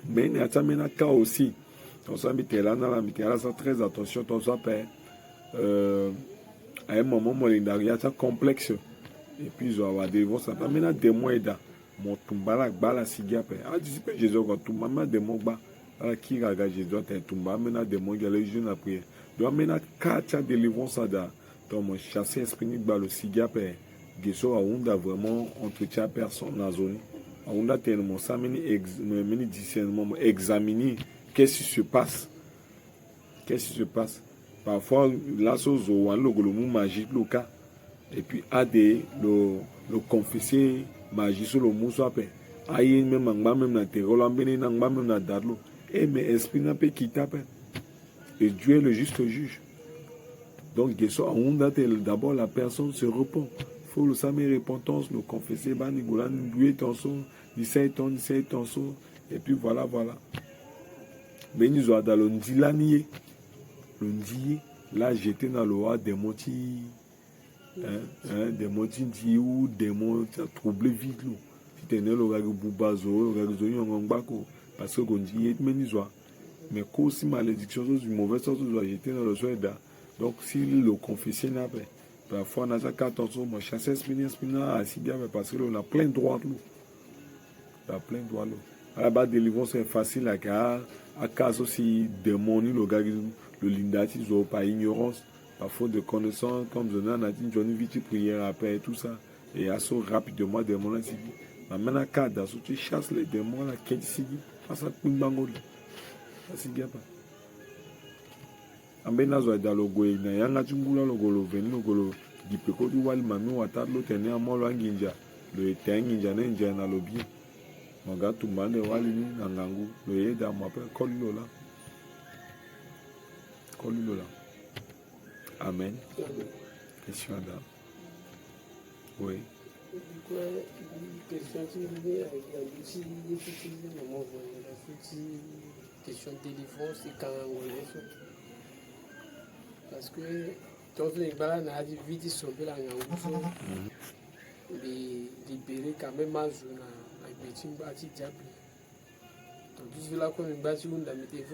Mais il y a ça aussi. On s'est mis là, ça très attention, on s'appelle. À un moment, il y a ça complexe. Et puis, ils ont avoir des démons, ça mène à des mois et d'à. Mon tumbala, bala, sigape. Ah, je sais pas, Jésus, quand tumbala, des mots bas. Alors, qui regarde Jésus, t'es tumbala, mène à des mots, il y a les jeunes à prier. Donc, mène à 4 délivrance à da. Donc, mon chassé esprit, le sigape. Gesso, à Onda, vraiment, entretien personne dans la zone. À Onda, tellement, ça mène discernement, examiner qu'est-ce qui se passe. Qu'est-ce qui se passe. Parfois, là, c'est le mot magique, le cas. Et puis, le confesser magie sur le mot soit fait. Aïe, même na terre, même na darlo. Et mais esprit n'a pas quitté. Et Dieu est le juste juge. Donc, d'abord, la personne se repent. Il faut le samer repentance, le confesser, banigolan, doué ton son, 17 ans, et puis voilà. Mais nous avons dans le ndilanier. Le ndié, là, j'étais dans le roi des motifs. Des motifs ou des mots troublés vite. Si tu es né le gars de Boubazo, le gars de Yongbako, parce que on dit mais aussi malédiction, du mauvais sort, j'étais dans le soir. Donc, si le confessé n'a pas, parfois, on a 14 ans, moi, chasseur spina, assidia, parce que on a plein de droits. On a plein de droits. À la base, délivrance, c'est facile à cas aussi démoni, le gars, le lindati, par ignorance. Par faute de connaissance, comme je n'en ai dit, j'en ai vite prière après et tout ça. Et assaut rapidement des démons là, c'est dit. Mais maintenant, quand tu chasses les démons là, qu'est-ce que c'est dit? Face à Kumbangol. Ça c'est bien pas. Ambena zo da logo na yanga chungula logo lo veni logo lo dipeko du wal mami watar lo tene amolo anginja. Lo etenginja na nja na lobi. Maga tumbane wali ni ngangu. Lo yeda mape kolilola. Kolilola. Amen. Question là. Oui. Question de délivrance et quand on parce que dans les balades, on a dit vite sauver la ngangouso, libérer quand même ma zone à petit bâti diable. Donc tout cela comme une bâti où on a mis des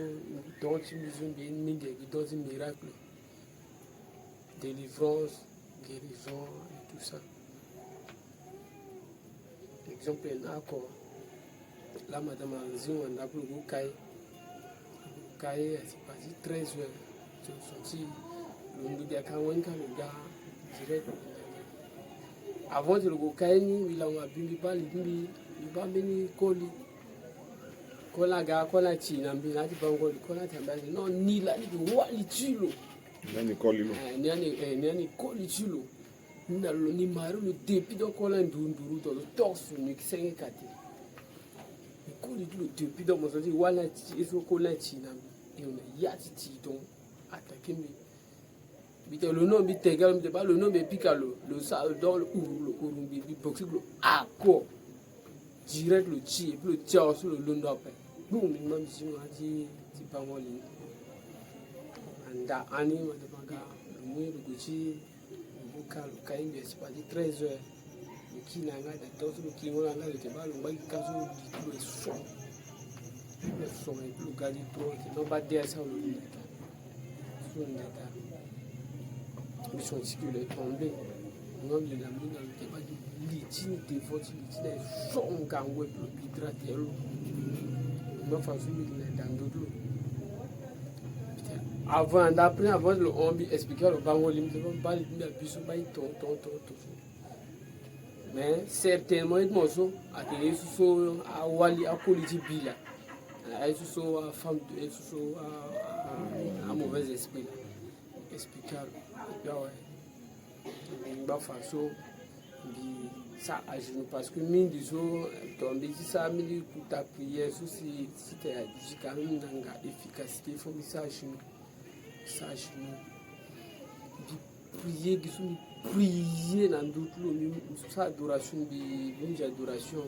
dont une zone bien mingue dans un miracle, délivrance, guérison et tout ça. Exemple un accord. Là madame Anzio on a pris le cahier. Le cahier c'est parti 13 heures. Avant de le gokaini, il a bimbi bali bimbi, il va venir colis. Kola ga kola china mbina ti bango kola tambazi no ni la ni wali chilo. Nani kolilo. Nani koli chilo. Nda lo ni maru lo depuis donc kola ndunduru to torse ni kisenge kati. Ni koli lo depuis donc mo senti wala chi eso kola china. Et on a yati ti donc attaquer le nom le nom est picalo le ça dans le urumbi possible accord direct le chi et puis le tia sur le long après boum il m'a dit c'est pas moi anda anima de baga le mouille le gucci le vocal le caïn c'est pas dit 13 heures le qui n'a pas d'accord le qui on a là le débat le mec caso le son et puis le gars dit toi qui n'ont pas dit ça le ils sont circulés, tombés. Nous avons mis dans le débat de l'itine des votes, l'itine est son gangoué pour le hydrater. Nous avons fait dans d'autres. Avant, d'après, avant le ombi, expliquer le bango, il ne va pas le plus ton. Mais certainement, il m'a dit à Wali, à Koliti Bila, à femme, à mauvais esprit. Expliquer. ba façon bi ça à genoux parce que mine du jour tomber ça mille pour ta prière si c'était quand même nanga efficacité faut que ça à genoux prier qui sont prier dans d'autres lois ça adoration bi bonne adoration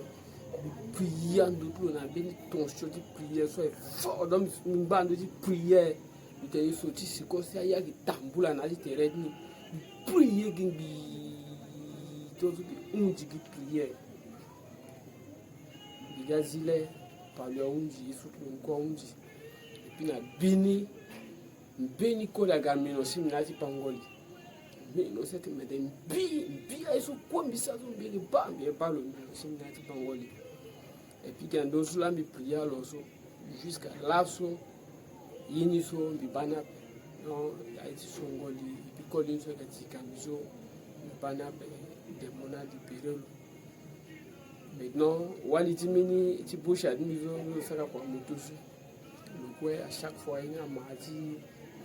prier dans d'autres lois na bien ton chose de prière soit fort dans une bande de prière tu es sorti c'est comme ça il y a qui tamboula na littéraire ni prier qui tout on dit que prière il y a zile par le on dit surtout encore on dit et puis na beni ko la gamino aussi na ti pangoli mais non c'est mais des bi eso quoi bisa zo bi ba bien pas le aussi na ti pangoli et puis quand d'autres là me prier alors jusqu'à là so yini so bi bana non ya ti songoli puis kolin so ka ti kamizo bana des monades du période maintenant wali ti mini ti bouche admiso no saka kwa motosu donc ouais à chaque fois il y a mardi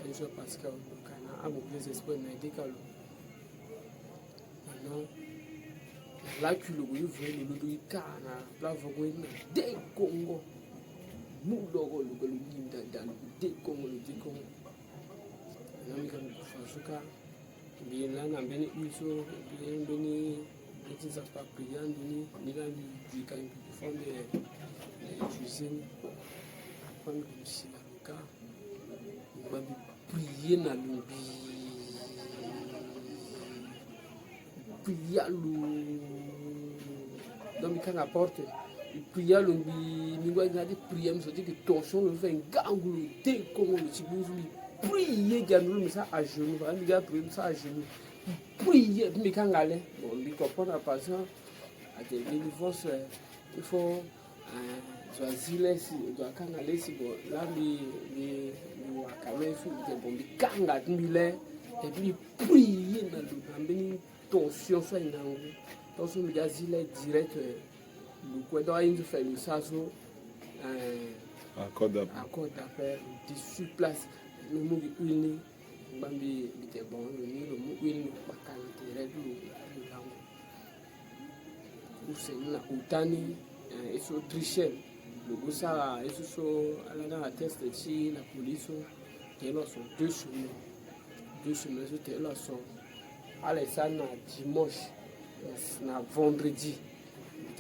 et je parce que kana a beaucoup d'espoir médical maintenant là que le goût veut le do kana là vous voyez des Congo mudogo le limda dans des Congo le des Congo na mi kan fasuka bien là na beni uso bien beni et ça pas priant ni là du kan fonder cuisine prendre ici le cas on va prier na lobby prier dans mi kan apporte prier lobby mi va dire prier me dit que tension le fait gangulo dès comme le tibuzu prier gangulo mais ça à genoux va mi gars prier ça à genoux prier mi kan aller bon mi comprendre à passer à des délivrance il faut zile si doit kangalé si bon là mi wakame su de bon mi kanga mile et puis prier dans le beni tension soit nango donc mi gazile direct le quoi doit une faire le saso accord d'appel sur place le mot uni bambi était bon le mot uni bakana direct le lango ou c'est na utani et so tricher le gossa et so ala na test ci la police et là sont deux chemins et là sont allez ça na dimanche na vendredi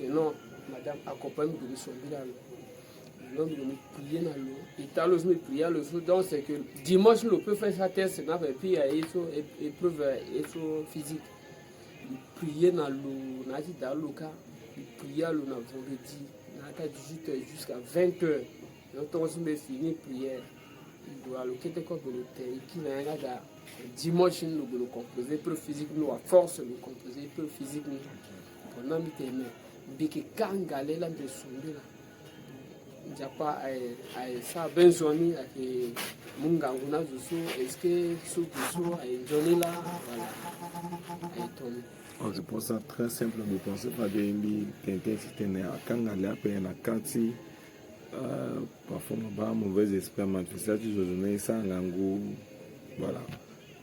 non madame accompagne de son village l'homme de prier dans l'eau et t'as le prier le jour donc c'est que dimanche le peut faire sa test na puis épreuve physique prier dans l'eau na dit dans le cas prier le vendredi na 18h jusqu'à 20h donc on me fini prière il doit le quitter comme le terre qui n'a rien à dimanche nous le composer peu physique nous à force le composer peu physique nous pendant mi teme biki kangale la de sonde là japa ay sa benzoni ak munga nguna zusu est-ce que sous ay joni là voilà ay toni. C'est pour ça très simple de penser par des mbi t'intensité à kangale après na kati parfois ma mauvais esprit manifestation je donne ça ngango voilà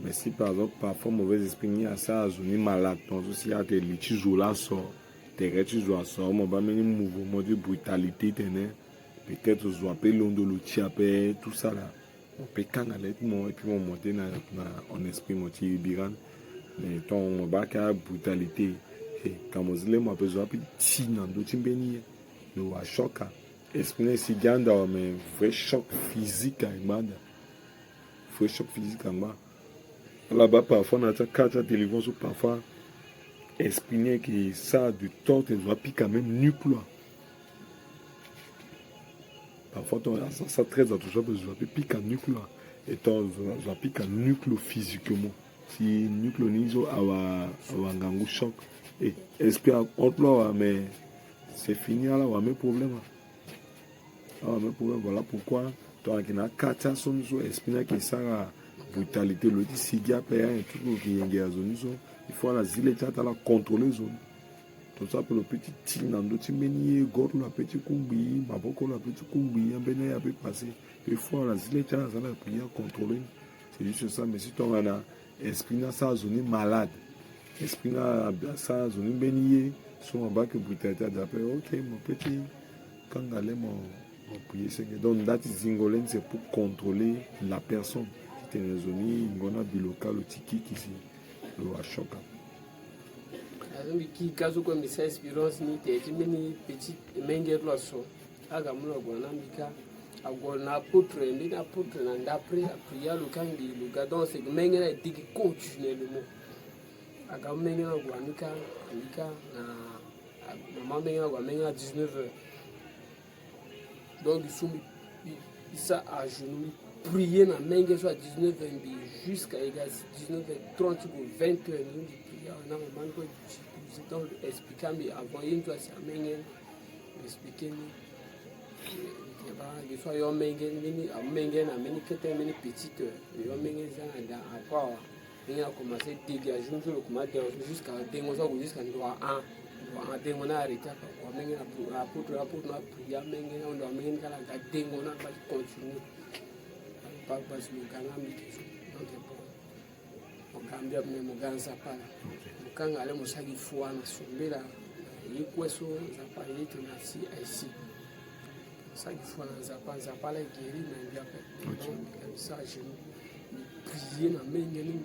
mais si par exemple parfois mauvais esprit ni à ça zoni malade donc aussi il y a des litiges là sort des joueurs sort mon ba meni mouvement de brutalité tenait peut-être je appelle l'ondo l'outil tout ça là on peut kangale mon et puis mon monter na en esprit motivé biran mais ton baka brutalité et quand moi je moi besoin puis ti nan do timbeni le wa choc esprit si ganda mais vrai choc physique à manda vrai choc physique à ma là-bas parfois on a ta carte télévision parfois esprit qui ça du temps tu dois puis quand même nucléaire parfois ça très à tout ça parce que je dois piquer un nucléaire et ton je dois piquer un nucléaire physiquement si nucléaire nizo awa ngangu choc et esprit emploi mais c'est fini là on a mes problèmes voilà pourquoi toi qui n'a quatre son esprit qui ça brutalité le dit si gars paye et tout qui est en zone il faut la zile tata la contrôler zone tout ça pour le petit tinando timeni gor la petit kumbi maboko la petit kumbi ambene ya peut passer il faut la zile tata ça la prière contrôler c'est juste ça mais si ton ana esprit na ça zone malade esprit na ça zoni bénier son bas que brutalité d'après ok mon petit quand allait mon prier c'est donc that is Zingolen c'est pour contrôler la personne qui est zoni ngona bilocal le tiki qui si le achoka qui caso comme ça espérance ni te meni petit menge loso aga mulo gona mika agona apôtre ni apôtre na d'après prier le kangi le gadon c'est menge na tiki continuellement aga menge na gwa mika na maman menge na menge à 19h donc ça à genoux prier na menge soit 19h jusqu'à 19h30 ou 20h na maman ko donc expliquer mais avant une fois ça menge expliquer ni soit yo menge ni menge na menge kete menge petite yo menge ça dans après il a commencé à dégager un jour jusqu'à jusqu'à droit 1 dengo na arrêté quoi menge na apôtre na prier menge na ndo menge kala ga dengo na pas continuer pas le gana mi donc bon gambia me ganza pala kanga ale mosaki foi na sombela yekweso zapa yetu na si ici saki foi na zapa la guéri na ndia pe donc ça je prier na menge ni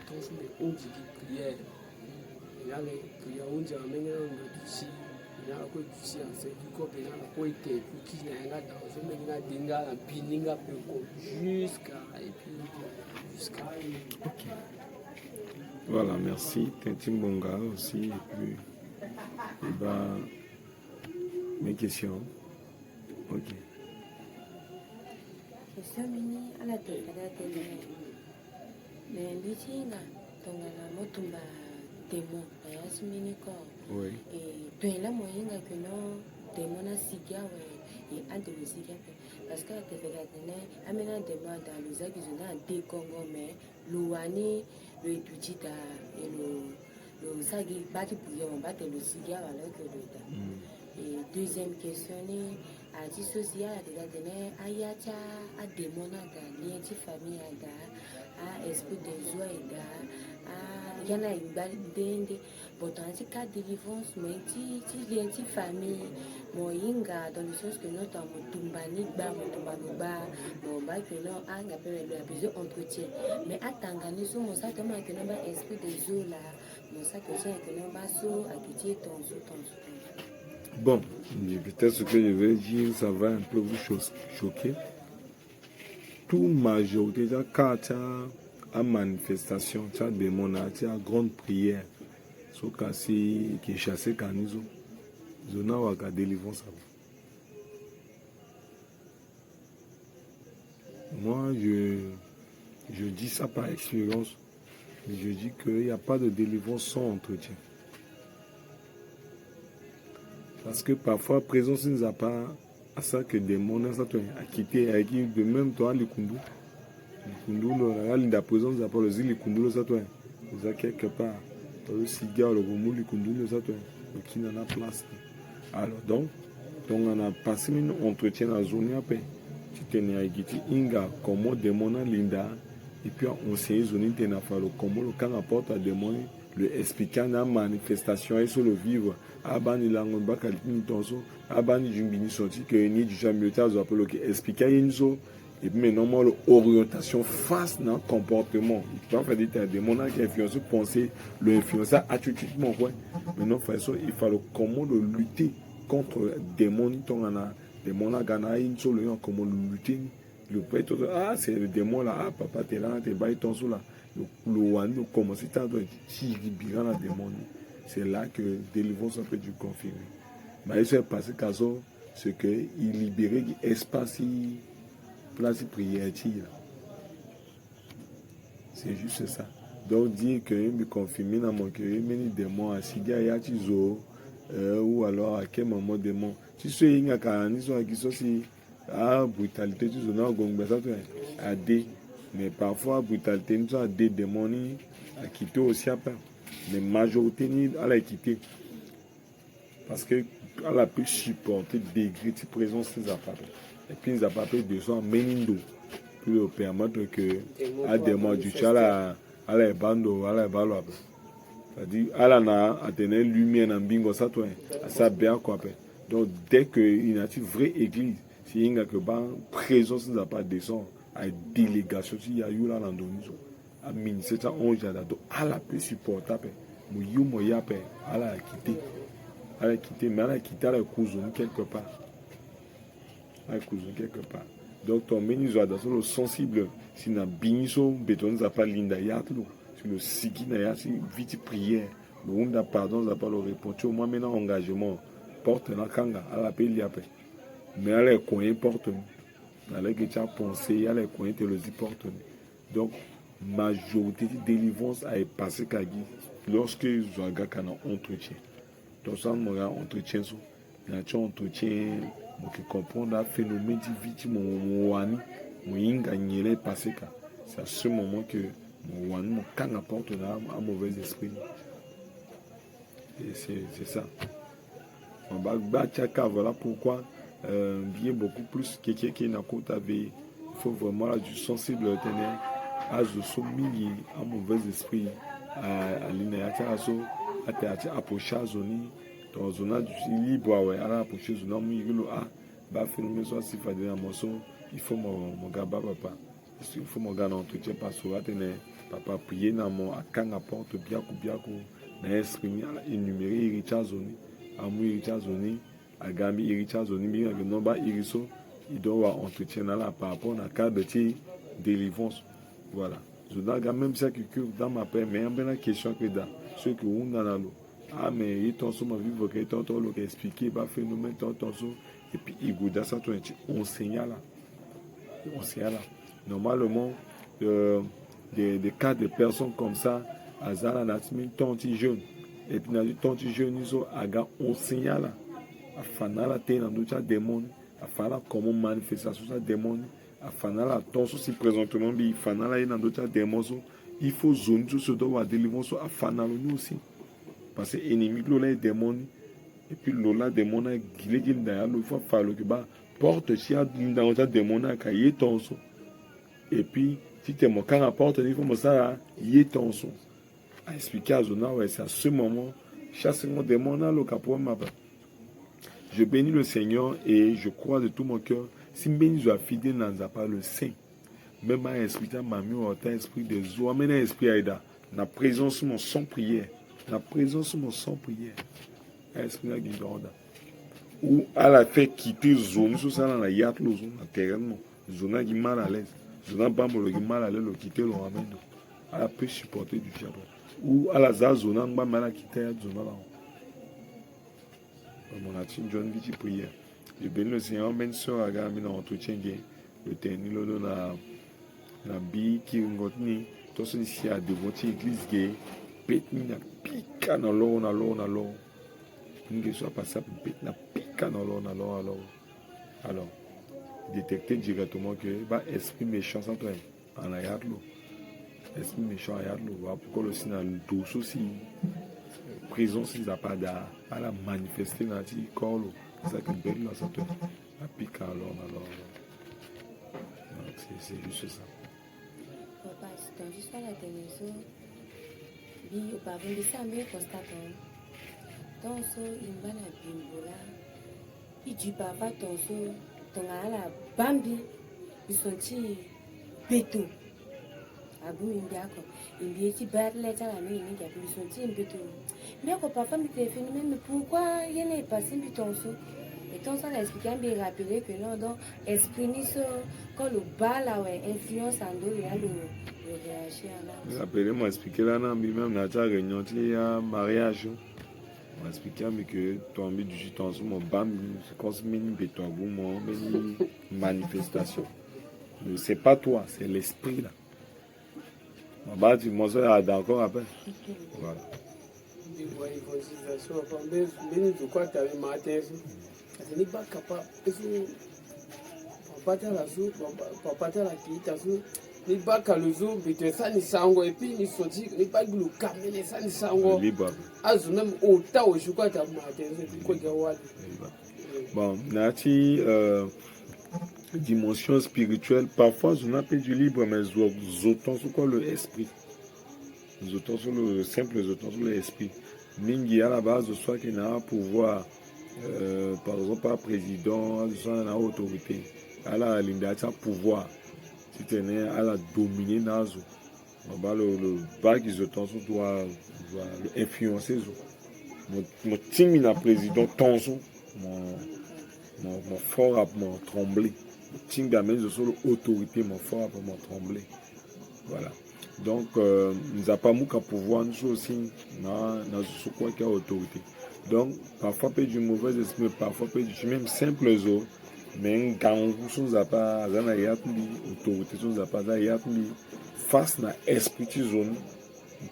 ton so me onji ki prière yale prière onji na menge na ndo d'ici na ko d'ici en c'est du corps na ko ite ki na nga dans so menge na dinga na bininga pe ko jusqu'à et puis jusqu'à voilà, merci. Tintin Bonga aussi. Et puis, mes questions. Ok. Question mini à la télé, mais l'utilina, donc la motumba démon, et mini corps. Oui. Et puis là, moi, il y a que non, démon à cigare et un de cigare. Parce que la télé, amène un démon dans le zac, ils ont un décongo, mais l'ouani. Le tuchita et le sagi bati pour on battre le cigare alors que le et deuxième question ni à ti social à donner ayacha à démona da lienti famille da à esprit de joie da à yana ibadende pourtant c'est cas de délivrance mais ti lienti famille moyinga dans le sens que notre mutumbani ba bon ba que non a appelle le besoin entretien mais à tangani so mon ça tellement que non ba esprit de joie là mon ça que j'ai que non ba so à quitter ton bon peut-être ce que je vais dire ça va un peu vous choquer tout majorité de cas à manifestation tu as des monarchies à grande prière so kasi qui chassé canizo zona waka délivrance. Moi, je dis ça par expérience. Je dis qu'il n'y a pas de délivrance sans entretien. Parce que parfois, présence ne nous a pas à ça que des mondes à quitter avec de même toi, les kundu. Les kundu, la présence n'a pas le zili kundu, ça toi. Vous avez quelque part. Le cigare, le goumou, les kundu, ça toi. Le qui n'en a place. Alors donc on a passé un entretien dans la zone après. Tu tenais à Giti Inga, comment démona Linda, et puis on s'est zone tena fallo comment le can apporte à démoner le expliquant la manifestation et sur le vivre. Abani langon bakalitini tonso, abani jumbini sorti que ni du jamiotas ou appelé que expliquer inso et puis maintenant l'orientation face dans le comportement. Il peut faire des démons qui influencent penser le influencer attitudiquement ouais. Maintenant il faut comment lutter contre des démons démons gana inso le comment lutter le prêtre c'est le démon là papa t'es là t'es bail ton sous là le wani commencer à si bien la démon c'est là que délivrance peut du confirmer mais il s'est passé caso c'est que il libérait l'espace place prière c'est juste ça donc dire que me confirmer dans mon cœur mais ni démon à siga ya tizo ou alors à quel moment démon si c'est une canani so qui so si à brutalité tu zo na gongba ça à des mais parfois brutalité nous a des démons à quitter aussi après mais majorité ni à la quitter parce que elle a pu supporter des degrés de présence des appareils et puis ils n'ont pas besoin menindo pour permettre que à des mois du chala à la bando à la balo C'est-à-dire, elle a atteint lumière dans bingo ça toi, ça bien quoi. Donc dès qu'il y a une vraie église, si il y a que présence n'a pas descend, à délégation si il y a eu là dans l'Indonésie, à 1711 donc elle a pu supporter, Mouyou Moya elle a quitté, mais elle a quitté la cousine quelque part, Donc ton ministre a dans le sensible, si n'a biniso béton n'a pas linda yatlo. Le siki na si vite prière le monde pardon n'a pas le répondu au moins maintenant engagement porte na kanga à la paix après mais elle est coin porte elle que tu as pensé elle est coin te le dit porte donc majorité de délivrance a passé kagi lorsque zoaga kana entretien donc ça mon entretien so na tu entretien pour que comprendre un phénomène de vite mon wani mon inga nyele passé ka c'est à ce moment que mon quand apporte un mauvais esprit et c'est ça voilà pourquoi bien beaucoup plus quelqu'un qui n'a côté il faut vraiment là du sensible tenir à ce sommi un mauvais esprit à l'inéaté à ce à approcher à zone dans zone du libre ouais à approcher zone mi a bah phénomène soit si fait un morceau il faut mon gars papa il faut mon gars entretien pas sur la tenir papa prier na mon akanga porte biako na esprit énumérer héritage zone amu héritage zone agami héritage zone bien que non ba iriso il doit avoir entretien là par rapport à cas de délivrance voilà je dois même ça que dans ma paix mais en la question que dans ce que on a là mais il t'en sont vivre que t'en le expliquer ba phénomène t'en et puis il gouda ça toi on signale là normalement des cas de personnes comme ça, à Zala Natimi, tonti jeune, et puis dans le tonti jeune, ils ont on signale, à Fanala, t'es dans d'autres démons, à Fanala, comment manifestation, ça démon, à Fanala, ton souci présentement, il Fanala, dans d'autres démons, il faut zone, tout ce doit délivrer, à Fanala, nous aussi. Parce que l'ennemi, là, démon, et puis là, démon, il faut faire le que porte, si dans d'autres démons, il y a ton son. Et puis, si tu es mon cas rapporte, il faut me ça, il est ton son. À expliquer à Zona, ouais, c'est à ce moment, chaque monde de mon âme, le capot m'a pas. Je bénis le Seigneur et je crois de tout mon cœur, si bénis la fidèle dans pas le Saint, même à expliquer à ma mère, à esprit de joie, mais à esprit Aïda, la présence mon sans prière, la présence mon sans prière, à esprit la guidonda. Ou à la fait quitter zone, sur ça, dans la yacht, le zone, terrain, zone qui mal à l'aise. Je n'ai pas mal à le quitter le ramène. Elle peut supporter du diable. Ou à la zone, on va mal à quitter la zone là. Mon action, John Viti prière. Je bénis le Seigneur, même si on a gagné dans entretien, le tenir le la bille qui est tout ce ici à dévoter l'église gay, pétni na pica dans l'eau, dans l'eau. Une soit passable, pétni na pica dans l'eau, alors. Détecter directement que esprit méchant ça toi en ayat l'eau esprit méchant ayat l'eau pourquoi le signe le dos aussi prison si ça pas à la manifester dans ti corps ça que belle là ça toi à piquer alors c'est juste ça papa c'est juste la télévision bi pas venir ça mais constate donc so il va la bimbola il dit papa ton so ton ala bambi ils sont ti béton abu imbiako imbieki battle ta la mine qui a plus sont ti béton mais quand papa me téléphone mais pourquoi il n'est pas si béton so et ton ça l'expliquer bien rappeler que non donc esprit ni so quand le bas là ouais influence en dos il a le réagir là rappelez moi expliquer là non même na ta réunion il y a mariage on expliquer mais que ton ami du temps sur mon bam c'est comme si mini béton mon manifestation c'est pas toi c'est l'esprit là bah tu m'en sois d'accord après voilà je crois que tu avais matin ce n'est pas capable papa la soupe papa la qui ni baka luzu bite sani sango et puis ni soti ni pas le camé sani sango libre azu même autant au chocolat ta matin c'est quoi gawali bon nati dimension spirituelle parfois on appelle du libre mais zotons sur quoi le esprit Nous autres sur le simple, nous autres sur l'esprit. Mingi à la base, soit qu'il n'a pas pouvoir, par exemple, pas président, soit n'a autorité. À la linda, tu as pouvoir. Si tu es à la dominer, nazo. Le bac, ils doit influencer. Mon team, il a président, Tonzo, mon fort à mon tremblé. Mon team d'amène sur l'autorité, mon fort à mon tremblé. Voilà. Donc, nous n'avons pas beaucoup de pouvoir, nous aussi, nous sommes quoi qu'il y a autorité. Donc, parfois, peut du mauvais esprit, parfois, peut du même simple zoo, mais quand nous n'avons pas autorité, nous n'avons pas face à l'esprit de zone,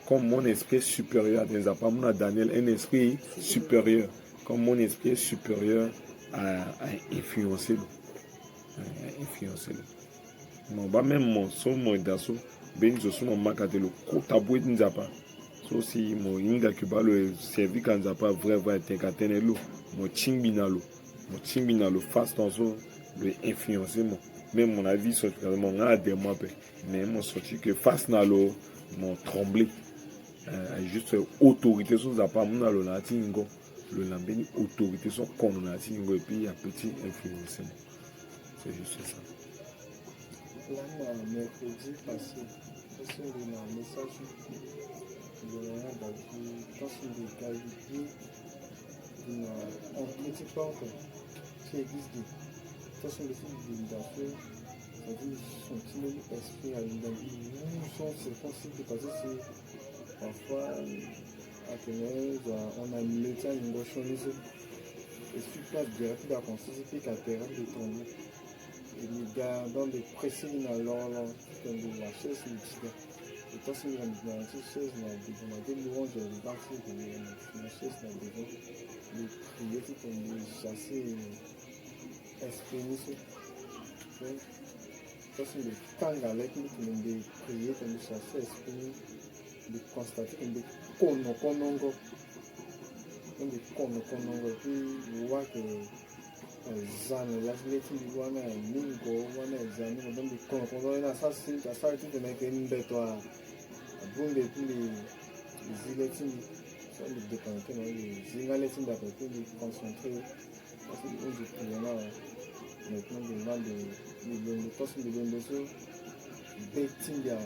comme mon esprit supérieur, nous n'avons pas mon Daniel, un esprit supérieur, comme mon esprit supérieur à influencer. Même mon son, mon dasso, ben je suis mon macadelo, kotaboué n'zapa. So si mon inga le servi quand n'zapa vrai tenkatene mon chimbinalo face dans son le influencer même mon avis sur mon a des mois mais mon sorti que face nalo mon tremblé juste autorité sur n'zapa mon alo na tingo le lambeni autorité sur qu'on a tingo et puis il y a petit influencer. C'est juste ça. Là, mercredi passé, j'ai eu un message de la qualité on ne critique pas encore. C'est existe des façons de faire de l'identité, c'est-à-dire son petit esprit à l'identité. Nous sommes sensibles parce que c'est parfois à tenir, on a mis le temps, une gauche, et sur place direct à constituer qu'à terre de tomber. Et les gars dans des précis dans l'or, comme de la chaise, et quand c'est une chaise, on a des louanges, des parties, la chaise, les prières qui sont chassées, esprit, quand c'est le temps avec nous qui ont des prières, qui ont chassé, esprit, de constater, qui ont des conongo, puis voir que zana yasileti wana mingo wana zana ndombi kono na sasi asali tu na ke mbeto a bunde pili zileti so le déconnecter na le zingaleti nda pe pili concentrer parce que on dit qu'il y en a maintenant des gens de tos de so betting ya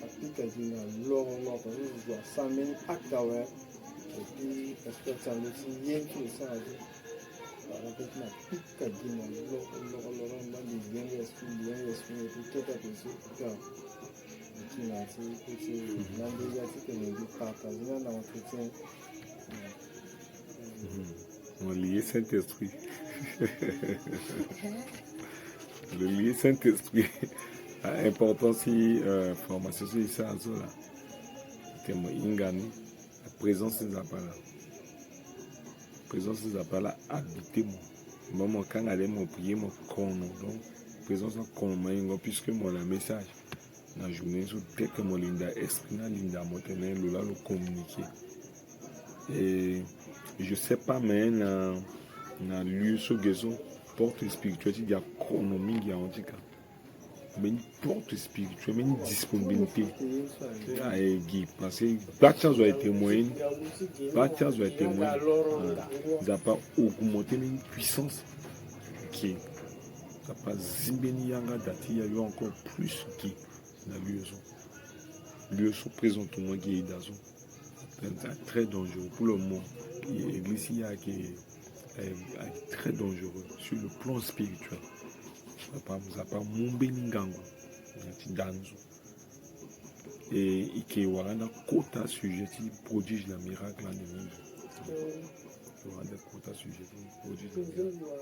apika jina loro parce que je dois ça même actawa et puis espèce de leti yen qui ça avec ma pique qui m'a l'or des biens esprit et tout à fait car qui m'a dit que c'est l'emblématique que nous partageons dans l'entretien. On lié Saint-Esprit. Le lié Saint-Esprit a importance si formation sur ça là. Tellement ingani la présence des appels. Présence des appels habité moi. Moi quand allait mon prier mon corps donc présence en corps puisque moi le message la journée sur tête que mon linda esprit na linda montagne là le communiquer et je sais pas mais na lieu sur gaison porte spirituelle il y a économie il y a en tout cas mais une porte spirituelle mais une disponibilité parce que Bachas doit être témoin il n'a pas augmenté une puissance qui n'a pas zimbeni yanga dati il y a eu encore plus qui na lieu sont présentement qui est dans très dangereux pour le monde l'église est très dangereux sur le plan spirituel nous a pas mumbeni ngango danzo et qui est un quota sujet qui produit le miracle dans le monde. Il y aura des quotas sujet qui produit le miracle.